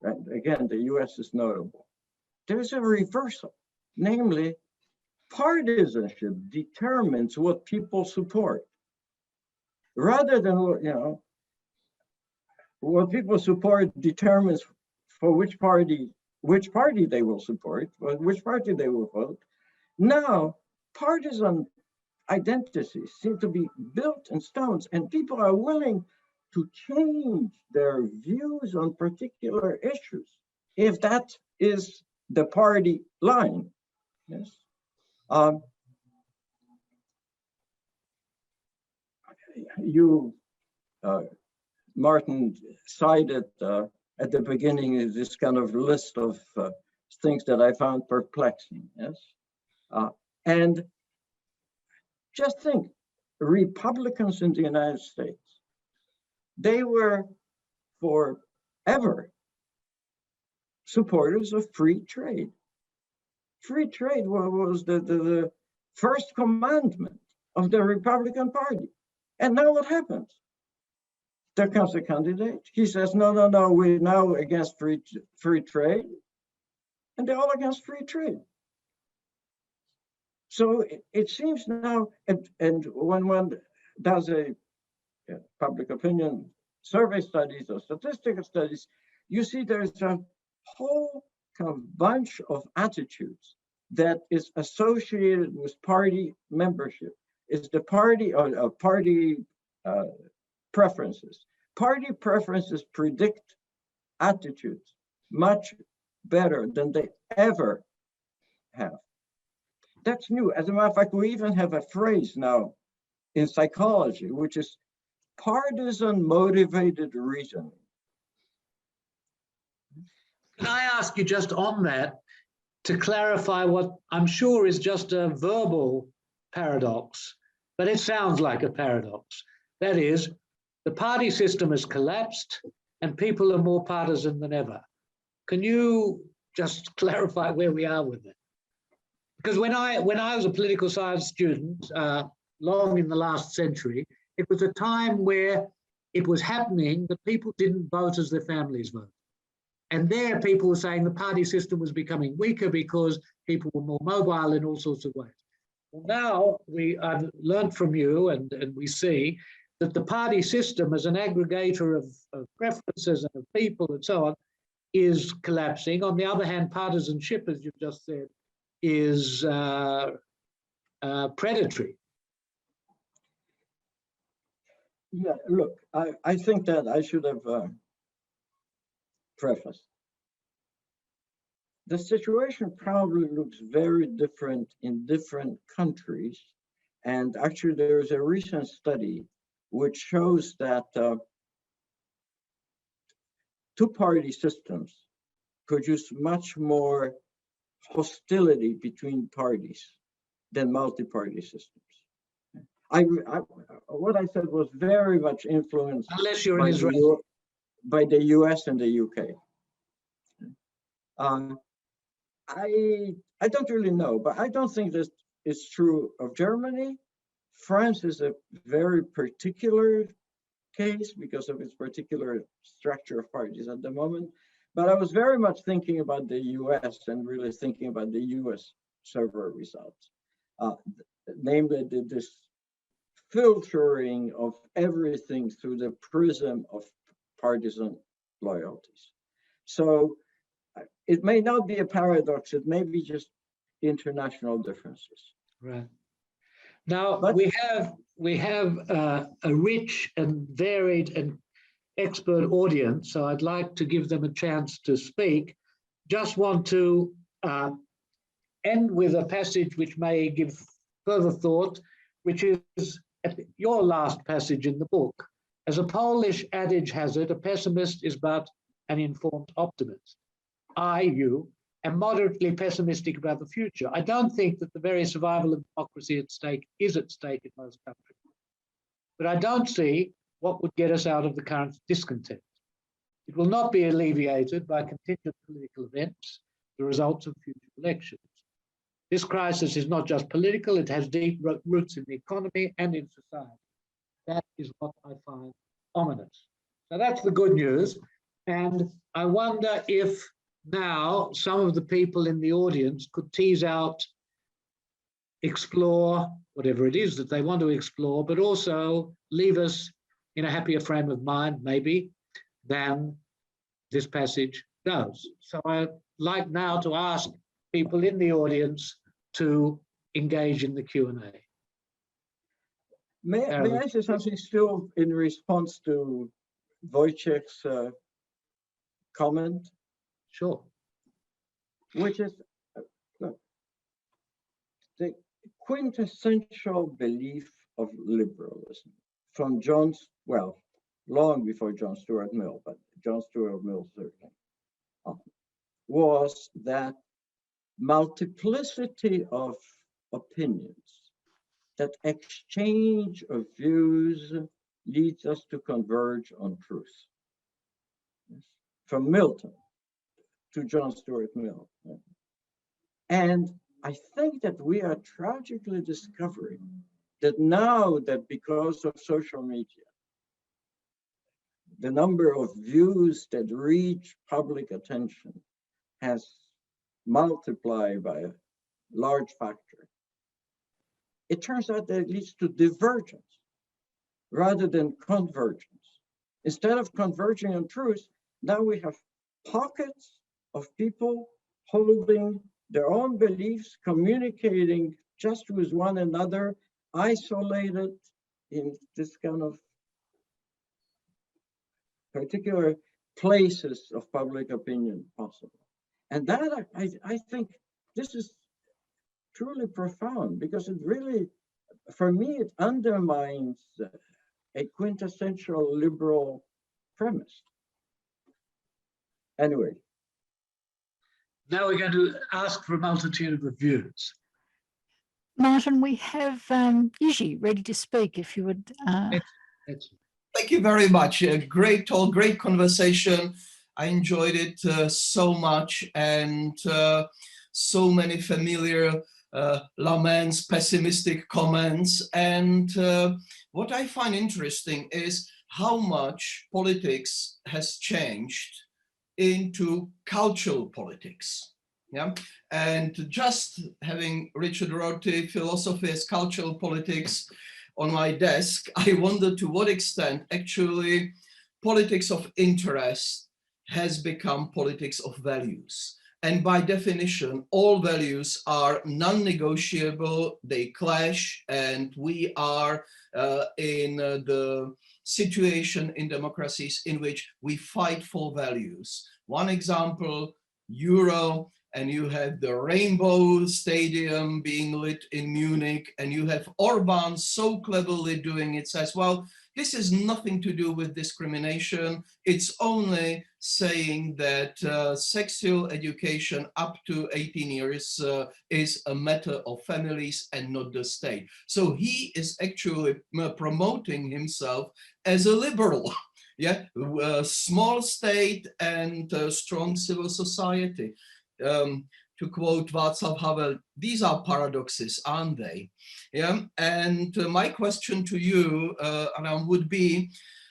and again, the US is notable, there's a reversal, namely partisanship determines what people support, rather than what people support determines for which party they will support, or which party they will vote. Now, partisan identities seem to be built in stones, and people are willing to change their views on particular issues if that is the party line. Yes. Martin cited at the beginning this kind of list of things that I found perplexing. Yes. And just think, Republicans in the United States, they were forever supporters of free trade. Free trade was the first commandment of the Republican Party. And now what happens? There comes a candidate. He says, no, we're now against free trade. And they're all against free trade. So it seems now, and when one does a public opinion survey studies or statistical studies, you see there's a whole kind of bunch of attitudes that is associated with party membership. It's the party or party preferences. Party preferences predict attitudes much better than they ever have. That's new. As a matter of fact, we even have a phrase now in psychology, which is partisan motivated reasoning. Can I ask you just on that to clarify what I'm sure is just a verbal paradox, but it sounds like a paradox. That is, the party system has collapsed and people are more partisan than ever. Can you just clarify where we are with it? Because when I was a political science student, long in the last century, it was a time where it was happening that people didn't vote as their families voted. And there people were saying the party system was becoming weaker because people were more mobile in all sorts of ways. Well, now I've learned from you and we see that the party system as an aggregator of preferences and of people and so on is collapsing. On the other hand, partisanship, as you've just said, is predatory. Yeah, look, I think that I should have prefaced. The situation probably looks very different in different countries. And actually, there's a recent study which shows that two-party systems produce much more hostility between parties than multi-party systems. What I said was very much influenced Unless you're by an Israeli. by the US and the UK. I don't really know, but I don't think this is true of Germany. France is a very particular case because of its particular structure of parties at the moment. But I was very much thinking about the US and really thinking about the US survey results. Namely, this filtering of everything through the prism of partisan loyalties. So it may not be a paradox, it may be just international differences. Right. Now, But we have a rich and varied and expert audience, so I'd like to give them a chance to speak. Just want to end with a passage which may give further thought, which is your last passage in the book. As a Polish adage has it, a pessimist is but an informed optimist. You am moderately pessimistic about the future. I don't think that the very survival of democracy is at stake in most countries. But I don't see what would get us out of the current discontent. It will not be alleviated by contingent political events, the results of future elections. This crisis is not just political, it has deep roots in the economy and in society. That is what I find ominous. So that's the good news. And I wonder if now some of the people in the audience could tease out, explore whatever it is that they want to explore, but also leave us in a happier frame of mind, maybe, than this passage does. So I'd like now to ask people in the audience to engage in the Q&A. may I say something still in response to Wojciech's comment? Sure. Which is look, the quintessential belief of liberalism from long before John Stuart Mill, but John Stuart Mill certainly, was that multiplicity of opinions, that exchange of views leads us to converge on truth. Yes. From Milton to John Stuart Mill. And I think that we are tragically discovering that now that because of social media, the number of views that reach public attention has multiplied by a large factor. It turns out that it leads to divergence rather than convergence. Instead of converging on truth, now we have pockets of people holding their own beliefs, communicating just with one another, isolated in this kind of particular places of public opinion possible. And that, I think this is truly profound because it really, for me, it undermines a quintessential liberal premise. Anyway. Now we're going to ask for a multitude of reviews. Martin, we have Yuji ready to speak if you would. Thank you very much. Great talk, great conversation. I enjoyed it so much, and so many familiar laments, pessimistic comments. And what I find interesting is how much politics has changed into cultural politics. Yeah, and just having Richard Rorty, Philosophy as Cultural Politics on my desk, I wonder to what extent actually politics of interest has become politics of values. And by definition, all values are non-negotiable, they clash, and we are in the situation in democracies in which we fight for values. One example, Euro, and you have the Rainbow Stadium being lit in Munich, and you have Orban so cleverly doing it, says, well, This is nothing to do with discrimination. It's only saying that sexual education up to 18 years is a matter of families and not the state. So he is actually promoting himself as a liberal. Yeah, small state and strong civil society. To quote Václav Havel, these are paradoxes, aren't they? Yeah, and my question to you, Adam, would be,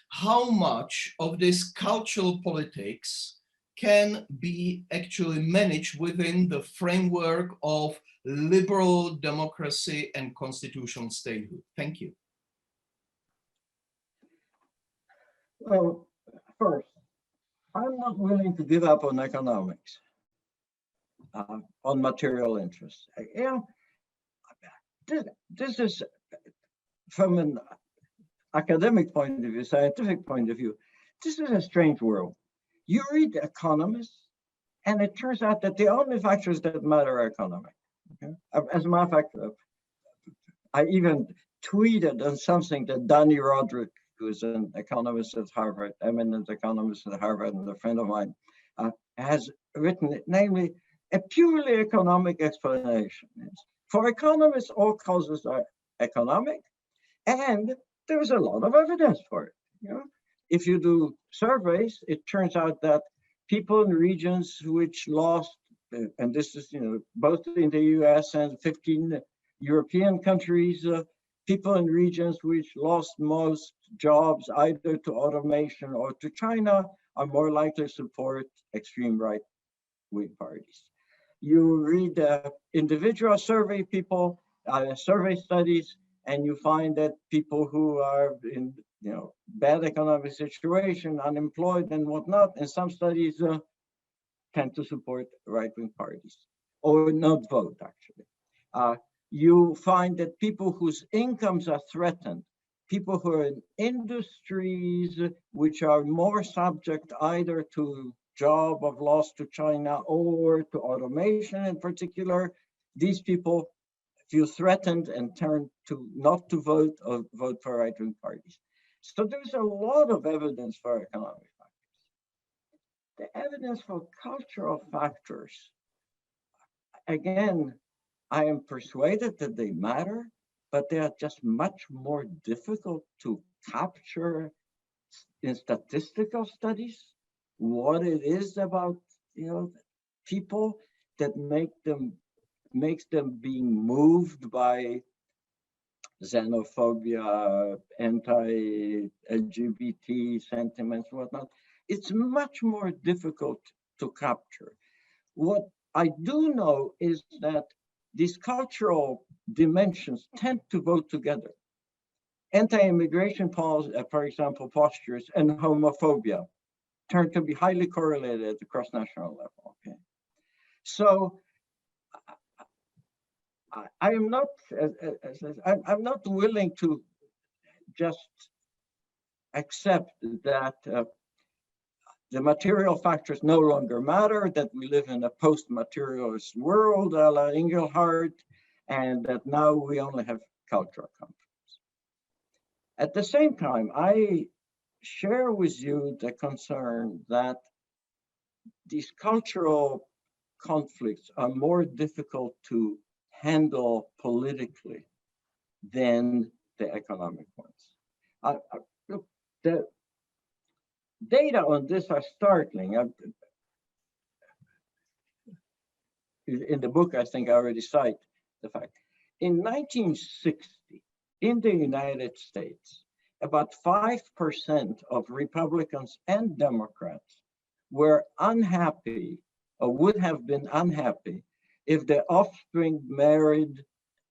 how much of this cultural politics can be actually managed within the framework of liberal democracy and constitutional statehood? Thank you. Well, first, I'm not willing to give up on economics, on material interests. You know, this is, from an academic point of view, scientific point of view, this is a strange world. You read economists, and it turns out that the only factors that matter are economic. Okay? As a matter of fact, I even tweeted on something that Danny Roderick, who's an economist at Harvard, eminent economist at Harvard, and a friend of mine, has written, namely, a purely economic explanation. For economists, all causes are economic, and there's a lot of evidence for it. You know, if you do surveys, it turns out that people in regions which lost, and this is, you know, both in the US and 15 European countries, people in regions which lost most jobs either to automation or to China are more likely to support extreme right-wing parties. You read individual survey people, survey studies, and you find that people who are in, you know, bad economic situation, unemployed and whatnot, in some studies tend to support right-wing parties or not vote, actually. You find that people whose incomes are threatened, people who are in industries which are more subject either to job of loss to China or to automation in particular, these people feel threatened and turn to not to vote or vote for right-wing parties. So there's a lot of evidence for economic factors. The evidence for cultural factors, again, I am persuaded that they matter, but they are just much more difficult to capture in statistical studies. What it is about, you know, people that makes them being moved by xenophobia, anti-LGBT sentiments, whatnot. It's much more difficult to capture. What I do know is that these cultural dimensions tend to go together. Anti-immigration policy, for example, postures and homophobia turn to be highly correlated at the cross-national level. Okay, so I am not, I'm not willing to just accept that the material factors no longer matter, that we live in a post-materialist world, a la Engelhardt, and that now we only have cultural conflicts. At the same time, I share with you the concern that these cultural conflicts are more difficult to handle politically than the economic ones. Look, the data on this are startling. In the book, I think I already cite the fact. In 1960, in the United States, about 5% of Republicans and Democrats were unhappy or would have been unhappy if their offspring married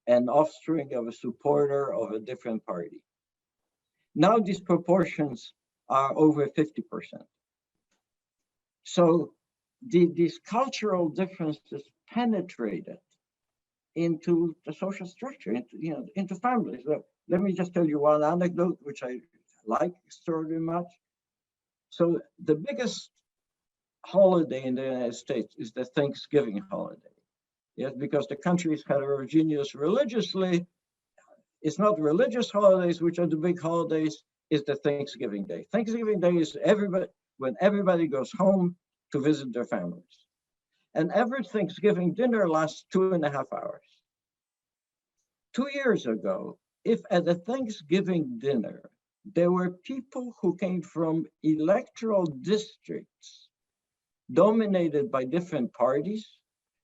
an offspring of a supporter of a different party. Now these proportions are over 50%. So these cultural differences penetrated into the social structure, into families. Let me just tell you one anecdote, which I like extraordinarily much. So the biggest holiday in the United States is the Thanksgiving holiday. Yes, because the country is heterogeneous religiously. It's not religious holidays, which are the big holidays. is the Thanksgiving Day. Thanksgiving Day is when everybody goes home to visit their families. And every Thanksgiving dinner lasts 2.5 hours. 2 years ago, if at a Thanksgiving dinner, there were people who came from electoral districts dominated by different parties,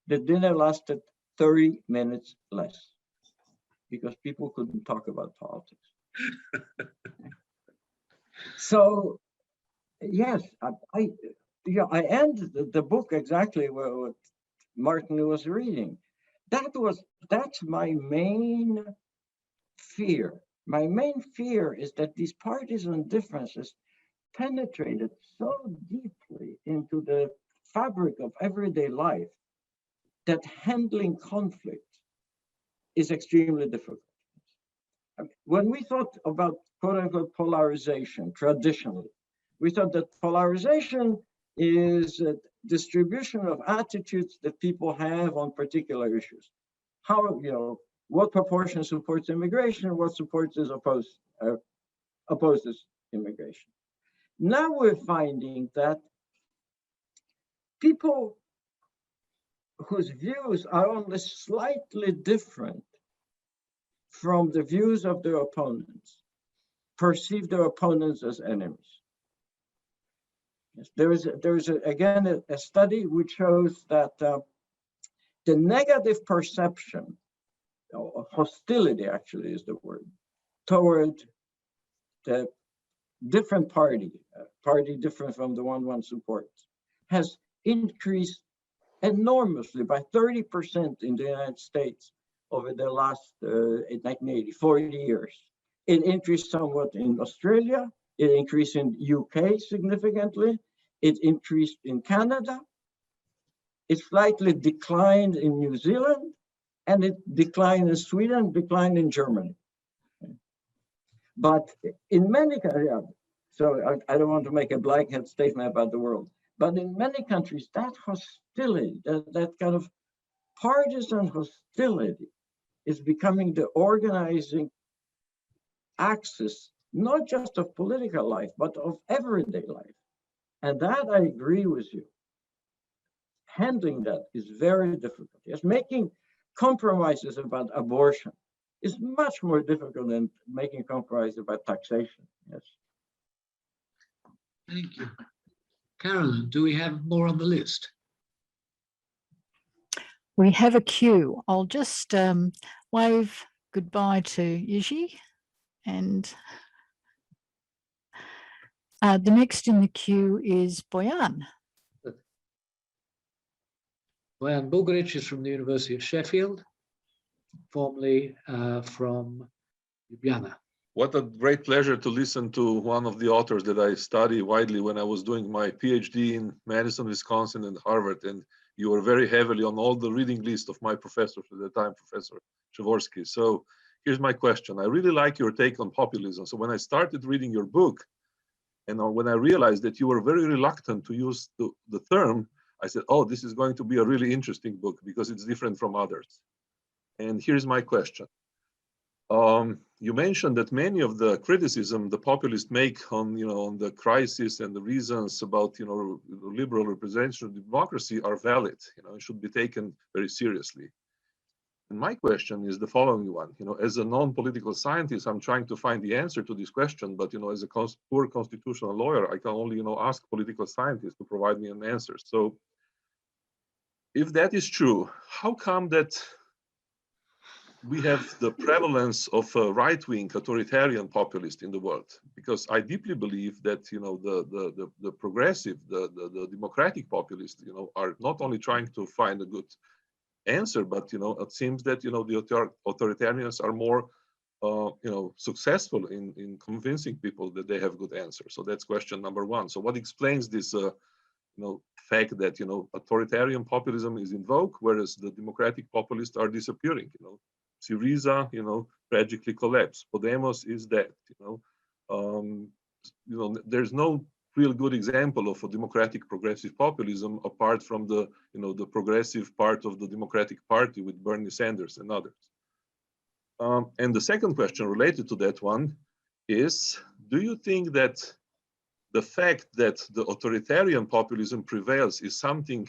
the dinner lasted 30 minutes less because people couldn't talk about politics. So, yes, I end the book exactly where Martin was reading. That's my main fear. My main fear is that these partisan differences penetrated so deeply into the fabric of everyday life that handling conflict is extremely difficult. I mean, when we thought about quote-unquote polarization traditionally, we thought that polarization is a distribution of attitudes that people have on particular issues. How, what proportion supports immigration, what supports is opposes immigration. Now we're finding that people whose views are only slightly different from the views of their opponents perceive their opponents as enemies. Yes, there is again a study which shows that the negative perception, hostility actually is the word, toward the different party different from the one supports, has increased enormously by 30% in the United States over the last 40 years. It increased somewhat in Australia, it increased in UK significantly, it increased in Canada, it slightly declined in New Zealand, and it declined in Sweden, declined in Germany. But in many countries, so I don't want to make a blanket statement about the world, but in many countries, that hostility, that kind of partisan hostility is becoming the organizing axis, not just of political life, but of everyday life. And that I agree with you. Handling that is very difficult. Yes, making compromises about abortion is much more difficult than making compromises about taxation. Yes. Thank you. Carolyn, do we have more on the list? We have a queue. I'll just wave goodbye to Yuji, and the next in the queue is Boyan. Boyan Bogerich is from the University of Sheffield, formerly from Ljubljana. What a great pleasure to listen to one of the authors that I study widely when I was doing my PhD in Madison, Wisconsin and Harvard. And you were very heavily on all the reading list of my professors at the time, Professor Przeworski. So here's my question. I really like your take on populism. So when I started reading your book, and when I realized that you were very reluctant to use the term, I said, oh, this is going to be a really interesting book because it's different from others. And here's my question. You mentioned that many of the criticism the populists make on, on the crisis and the reasons about, liberal representation of democracy are valid. It should be taken very seriously. And my question is the following one. As a non-political scientist, I'm trying to find the answer to this question. But as a poor constitutional lawyer, I can only, ask political scientists to provide me an answer. So, if that is true, how come that we have the prevalence of a right-wing authoritarian populist in the world? Because I deeply believe that the progressive, the democratic populists, are not only trying to find a good answer, but it seems that the authoritarians are more successful in convincing people that they have good answers. So that's question number one. So what explains this fact that authoritarian populism is in vogue, whereas the democratic populists are disappearing? Syriza, tragically collapsed. Podemos is dead. There's no real good example of a democratic progressive populism apart from the progressive part of the Democratic Party with Bernie Sanders and others. And the second question related to that one is, do you think that the fact that the authoritarian populism prevails is something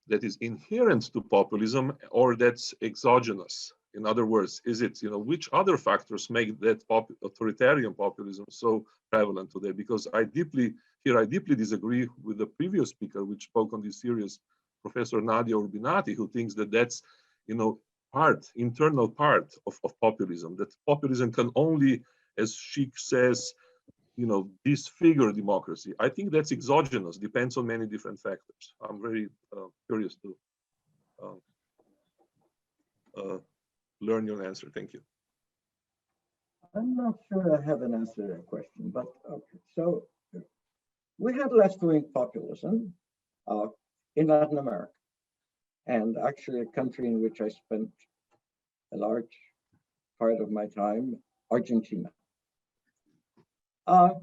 that is inherent to populism or that's exogenous? In other words, is it, which other factors make that authoritarian populism so prevalent today? Because I deeply disagree with the previous speaker, which spoke on this series, Professor Nadia Urbinati, who thinks that that's, internal part of populism, that populism can only, as she says, disfigure democracy. I think that's exogenous, depends on many different factors. I'm very curious to learn your answer. Thank you. I'm not sure I have an answer to that question, but okay. So we had left-wing populism in Latin America, and actually a country in which I spent a large part of my time, Argentina. And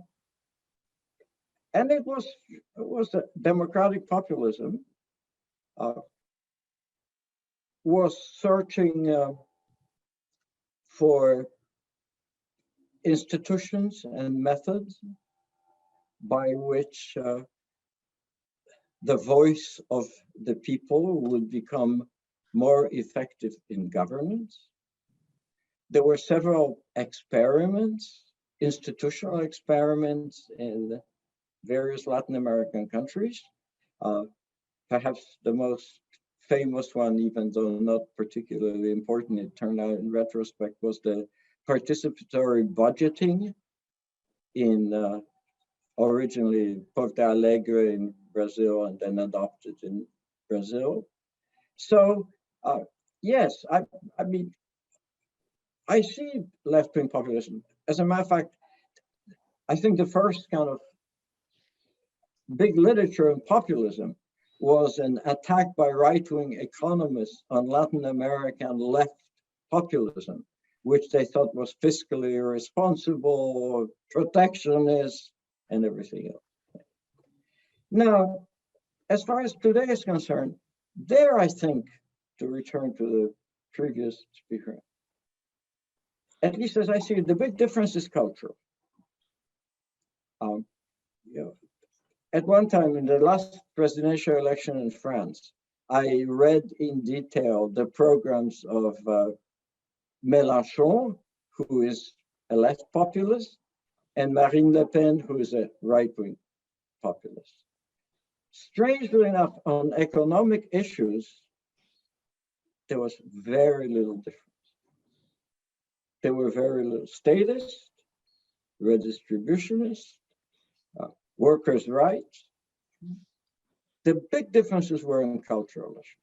it was a democratic populism, was searching for institutions and methods by which the voice of the people would become more effective in governance. There were several experiments, institutional experiments in various Latin American countries. Perhaps the most famous one, even though not particularly important, it turned out in retrospect, was the participatory budgeting in originally Porto Alegre in Brazil and then adopted in Brazil. So yes, I mean, I see left-wing populism. As a matter of fact, I think the first kind of big literature on populism was an attack by right-wing economists on Latin American left populism, which they thought was fiscally irresponsible, protectionist, and everything else. Now, as far as today is concerned, there I think, to return to the previous speaker, at least as I see it, the big difference is cultural. At one time in the last presidential election in France, I read in detail the programs of Mélenchon, who is a left populist, and Marine Le Pen, who is a right-wing populist. Strangely enough, on economic issues, there was very little difference. There were very little statists, redistributionists, workers' rights. The big differences were in cultural issues.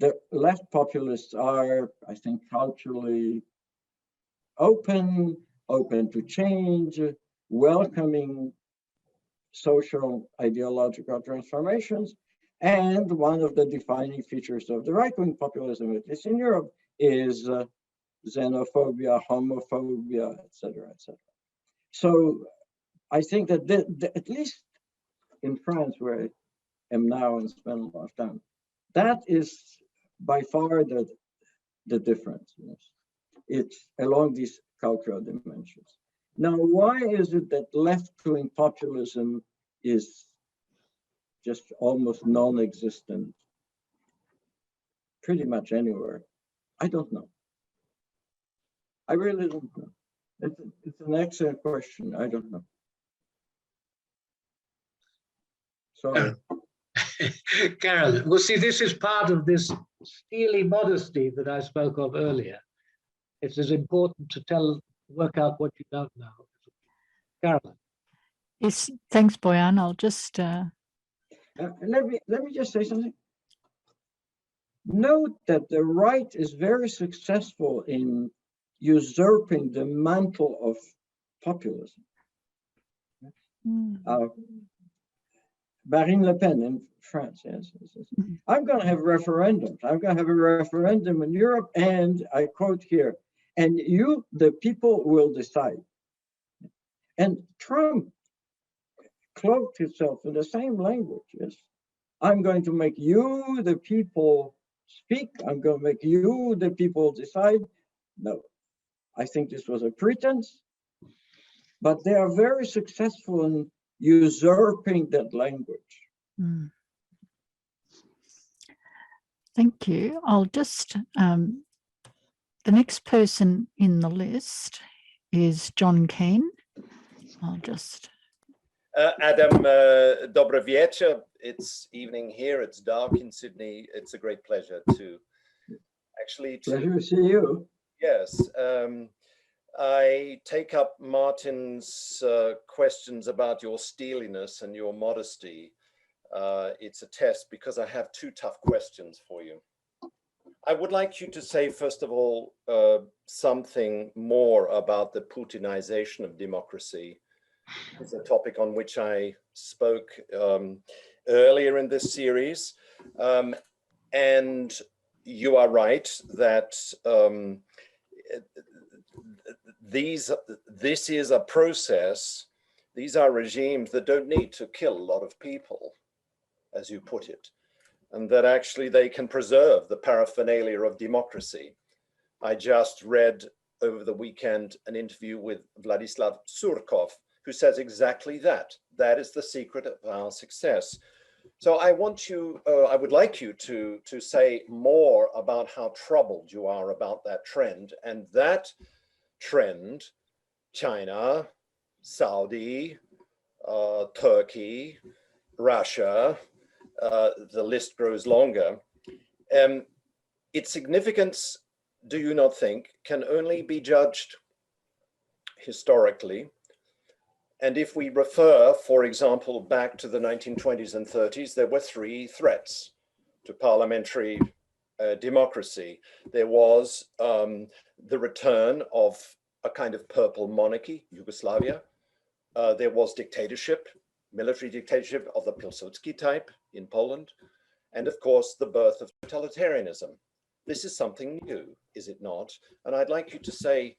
The left populists are, I think, culturally open to change, welcoming social ideological transformations. And one of the defining features of the right-wing populism, at least in Europe, is xenophobia, homophobia, et cetera, et cetera. So I think that at least in France, where I am now and spend a lot of time, that is by far the difference. Yes. It's along these cultural dimensions. Now, why is it that left-wing populism is just almost non-existent pretty much anywhere? I don't know. I really don't know. It's an excellent question. I don't know. Sorry. Carol, well, see, this is part of this steely modesty that I spoke of earlier. It is important to work out what you don't know. Carol. Yes, thanks, Boyan. I'll just let me just say something. Note that the right is very successful in usurping the mantle of populism. Marine Le Pen in France, yes. I'm going to have referendums. I'm going to have a referendum in Europe, and I quote here, and you, the people, will decide. And Trump cloaked himself in the same language. Yes, I'm going to make you, the people, speak. I'm going to make you, the people, decide. No, I think this was a pretense. but they are very successful in usurping that language. Mm. Thank you. I'll just, the next person in the list is John Kane. I'll just. Adam, dobre wieczór. It's evening here. It's dark in Sydney. It's a great pleasure to actually. Pleasure to see you. Yes. I take up Martin's questions about your steeliness and your modesty. It's a test because I have two tough questions for you. I would like you to say, first of all, something more about the Putinization of democracy. It's a topic on which I spoke earlier in this series. And you are right that this is a process. These are regimes that don't need to kill a lot of people, as you put it, and that actually they can preserve the paraphernalia of democracy. I just read over the weekend an interview with Vladislav Surkov, who says exactly that. That is the secret of our success. So I would like you to say more about how troubled you are about that trend, and that trend, China, Saudi, Turkey, Russia, the list grows longer. Its significance, do you not think, can only be judged historically? And if we refer, for example, back to the 1920s and 30s, there were three threats to parliamentary democracy. There was the return of a kind of purple monarchy, Yugoslavia. There was dictatorship, military dictatorship of the Pilsudski type in Poland. And of course, the birth of totalitarianism. This is something new, is it not? And I'd like you to say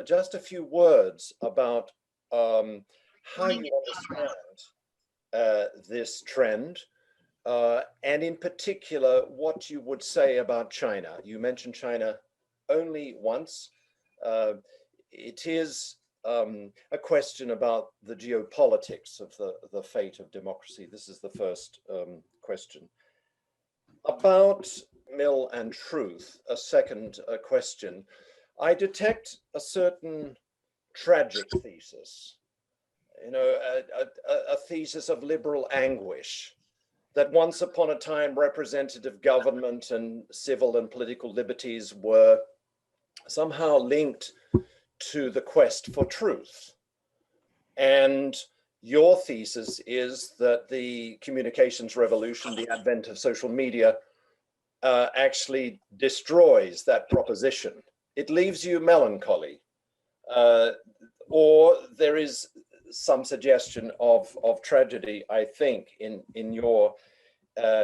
just a few words about how you understand this trend, and in particular, what you would say about China. You mentioned China only once. It is a question about the geopolitics of the fate of democracy. This is the first question. About Mill and Truth, a second question. I detect a certain tragic thesis, you know, a thesis of liberal anguish, that once upon a time representative government and civil and political liberties were somehow linked to the quest for truth. And your thesis is that the communications revolution, the advent of social media, actually destroys that proposition. It leaves you melancholy. Or there is some suggestion of tragedy, I think, in your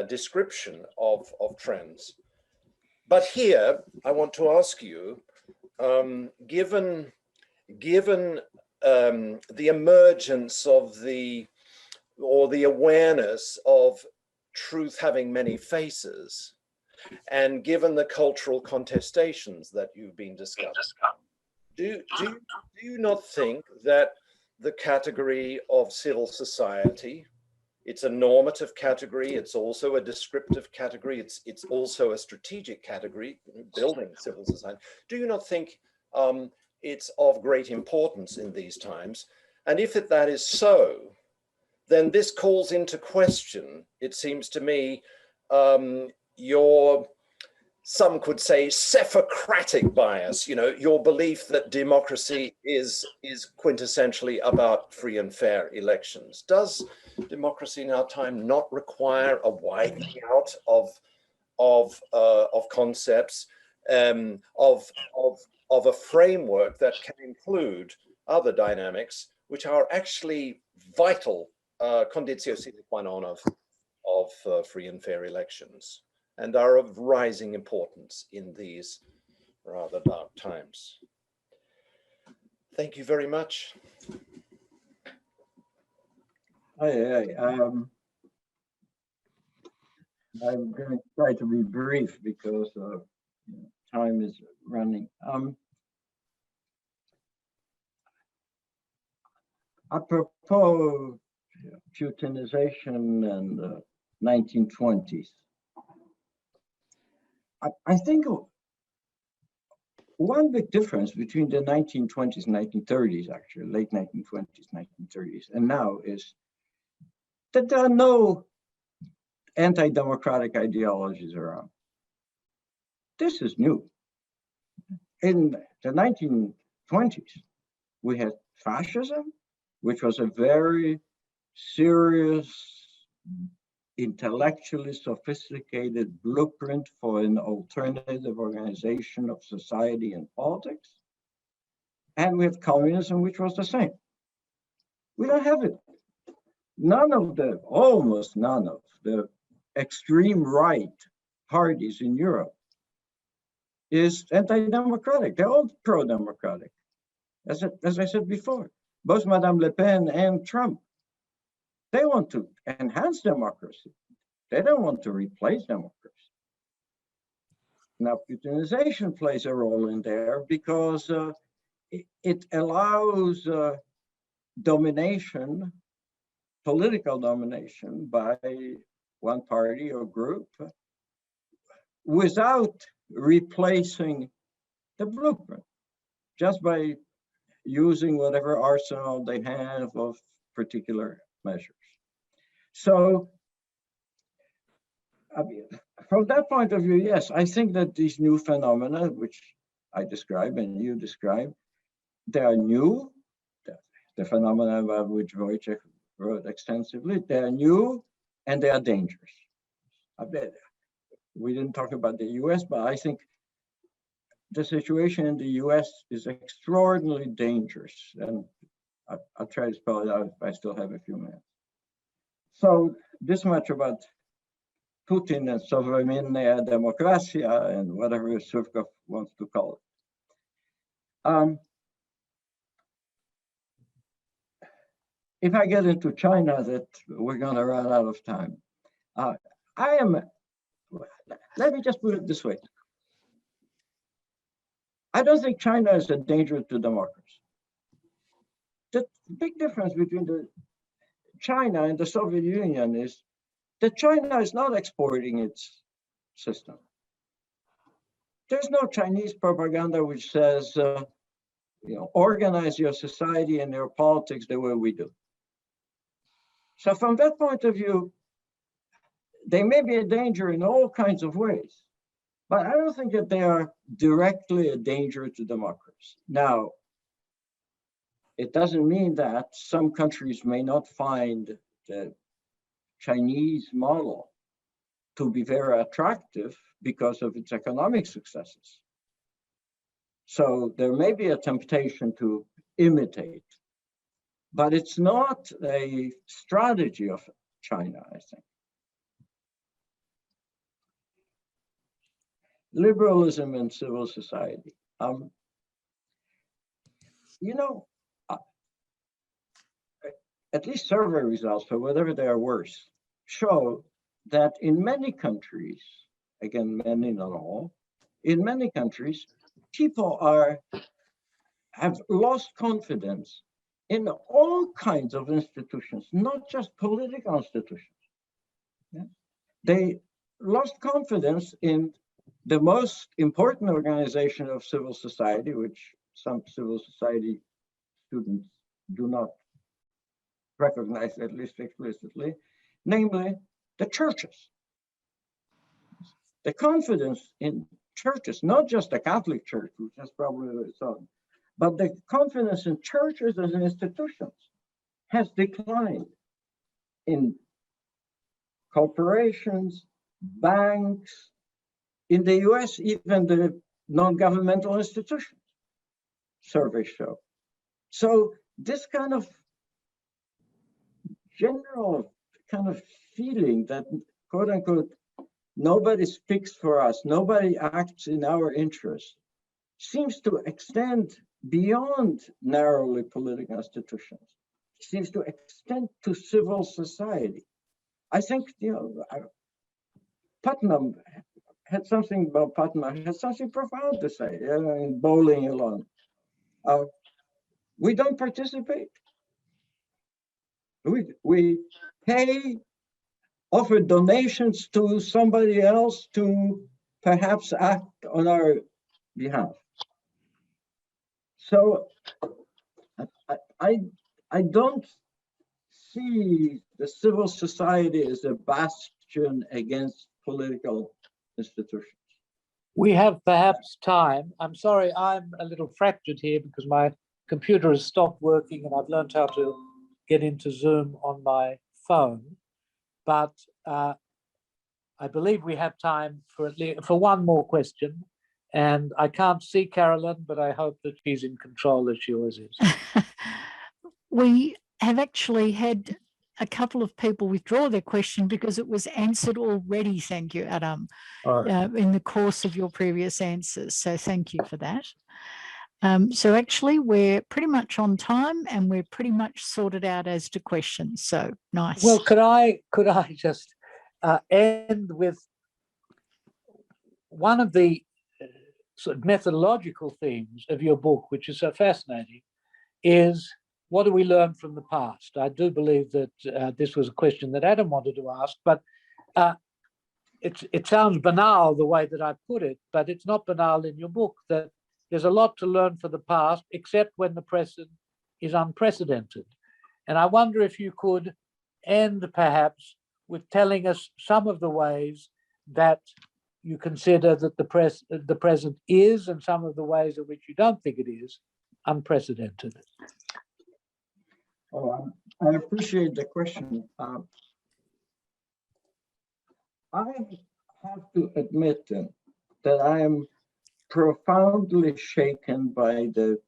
description of trends. But here, I want to ask you, given the emergence of the awareness of truth having many faces, and given the cultural contestations that you've been discussing, do you not think that the category of civil society, it's a normative category, it's also a descriptive category, it's also a strategic category, building civil society, do you not think it's of great importance in these times? And if that is so, then this calls into question, it seems to me, your, some could say, Cephocratic bias, you know, your belief that democracy is quintessentially about free and fair elections. Does democracy in our time not require a widening out of concepts, of a framework that can include other dynamics, which are actually vital conditio sine qua non of free and fair elections, and are of rising importance in these rather dark times? Thank you very much. I'm going to try to be brief because time is running. apropos Putinization and 1920s, I think one big difference between the 1920s, 1930s, actually, late 1920s, 1930s, and now is that there are no anti-democratic ideologies around. This is new. In the 1920s, we had fascism, which was a very serious, intellectually sophisticated blueprint for an alternative organization of society and politics. And we had communism, which was the same. We don't have it. Almost none of the extreme right parties in Europe is anti-democratic. They're all pro-democratic. As I said before, both Madame Le Pen and Trump, they want to enhance democracy. They don't want to replace democracy. Now, Putinization plays a role in there because it allows domination, political domination by one party or group without replacing the blueprint, just by using whatever arsenal they have of particular measures. So, I mean, from that point of view, yes, I think that these new phenomena, which I describe and you describe, they are new. The phenomena about which Wojciech wrote extensively, they are new and they are dangerous. We didn't talk about the US, but I think the situation in the US is extraordinarily dangerous. And I'll try to spell it out if I still have a few minutes. So this much about Putin and Sovereign Democracia and whatever Surkov wants to call it. If I get into China, that we're going to run out of time. Let me just put it this way. I don't think China is a danger to democracy. The big difference between China and the Soviet Union is that China is not exporting its system. There's no Chinese propaganda which says, organize your society and your politics the way we do. So from that point of view, they may be a danger in all kinds of ways, but I don't think that they are directly a danger to democracy. Now, it doesn't mean that some countries may not find the Chinese model to be very attractive because of its economic successes. So there may be a temptation to imitate, but it's not a strategy of China, I think. Liberalism and civil society. At least survey results, for whatever they are worth, show that in many countries, again, many, not all, in many countries, people have lost confidence in all kinds of institutions, not just political institutions. Yeah? They lost confidence in the most important organization of civil society, which some civil society students do not recognize, at least explicitly, namely the churches. The confidence in churches, not just the Catholic Church, which has probably its own, but the confidence in churches as institutions has declined in corporations, banks, in the US, even the non-governmental institutions, surveys show. So this kind of general kind of feeling that, quote unquote, nobody speaks for us, nobody acts in our interest, seems to extend beyond narrowly political institutions. It seems to extend to civil society. I think, Putnam had something profound to say in Bowling Alone. We don't participate. we pay, offer donations to somebody else to perhaps act on our behalf. So I don't see the civil society as a bastion against political institutions. We have perhaps time. I'm sorry, I'm a little fractured here because my computer has stopped working and I've learned how to get into Zoom on my phone. But I believe we have time for one more question. And I can't see Carolyn, but I hope that she's in control as she always is. We have actually had a couple of people withdraw their question because it was answered already. Thank you, Adam, in the course of your previous answers. So thank you for that. So actually, we're pretty much on time and we're pretty much sorted out as to questions. So nice. Well, could I just end with one of the sort of methodological themes of your book, which is so fascinating, is what do we learn from the past? I do believe that this was a question that Adam wanted to ask, but it sounds banal the way that I put it, but it's not banal in your book, that there's a lot to learn from the past, except when the present is unprecedented. And I wonder if you could end perhaps with telling us some of the ways that you consider that the present is, and some of the ways in which you don't think it is, unprecedented. Oh, I appreciate the question. I have to admit that I am profoundly shaken by the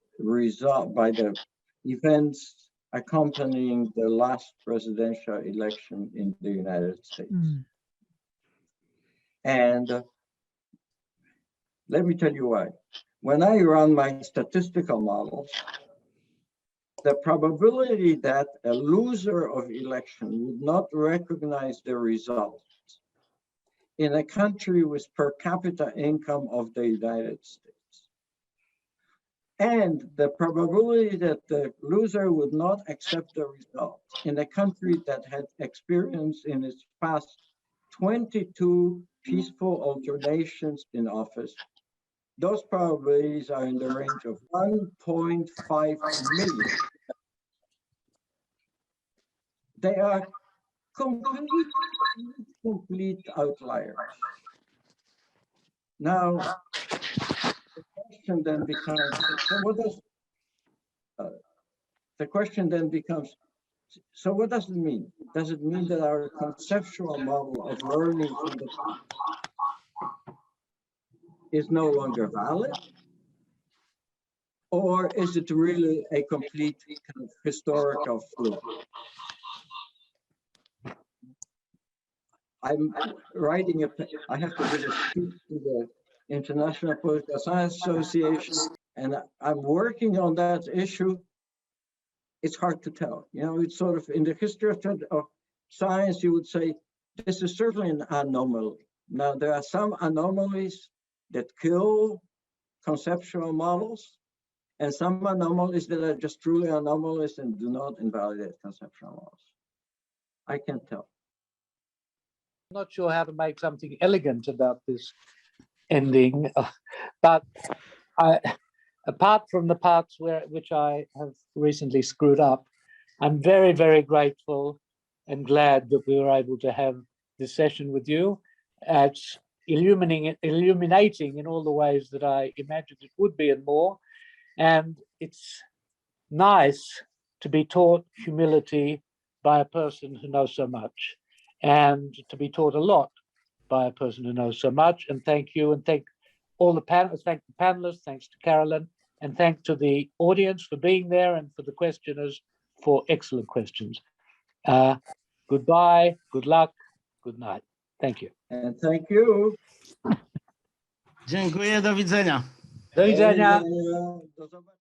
events accompanying the last presidential election in the United States. And let me tell you why. When I run my statistical models, the probability that a loser of election would not recognize the results in a country with per capita income of the United States, and the probability that the loser would not accept the results in a country that had experienced in its past 22 peaceful alternations in office, those probabilities are in the range of 1.5 million. They are complete outliers. Now, the question then becomes, so what does so what does it mean? Does it mean that our conceptual model of learning from the past is no longer valid? Or is it really a complete kind of historical fluke? I'm writing I have to give a speech to the International Political Science Association, and I'm working on that issue. It's hard to tell. You know, it's sort of in the history of science, you would say, this is certainly an anomaly. Now, there are some anomalies that kill conceptual models, and some anomalies that are just truly anomalous and do not invalidate conceptual models. I can't tell. I'm not sure how to make something elegant about this ending, but apart from the parts which I have recently screwed up, I'm very, very grateful and glad that we were able to have this session with you. It's illuminating in all the ways that I imagined it would be and more. And it's nice to be taught humility by a person who knows so much, and to be taught a lot by a person who knows so much. And thank you, and thank all the panelists, thank the panelists, thanks to Carolyn, and thank to the audience for being there, and for the questioners for excellent questions. Goodbye, good luck, good night. Thank you. And thank you. Dziękuję, do widzenia. Do widzenia. Do zobaczenia.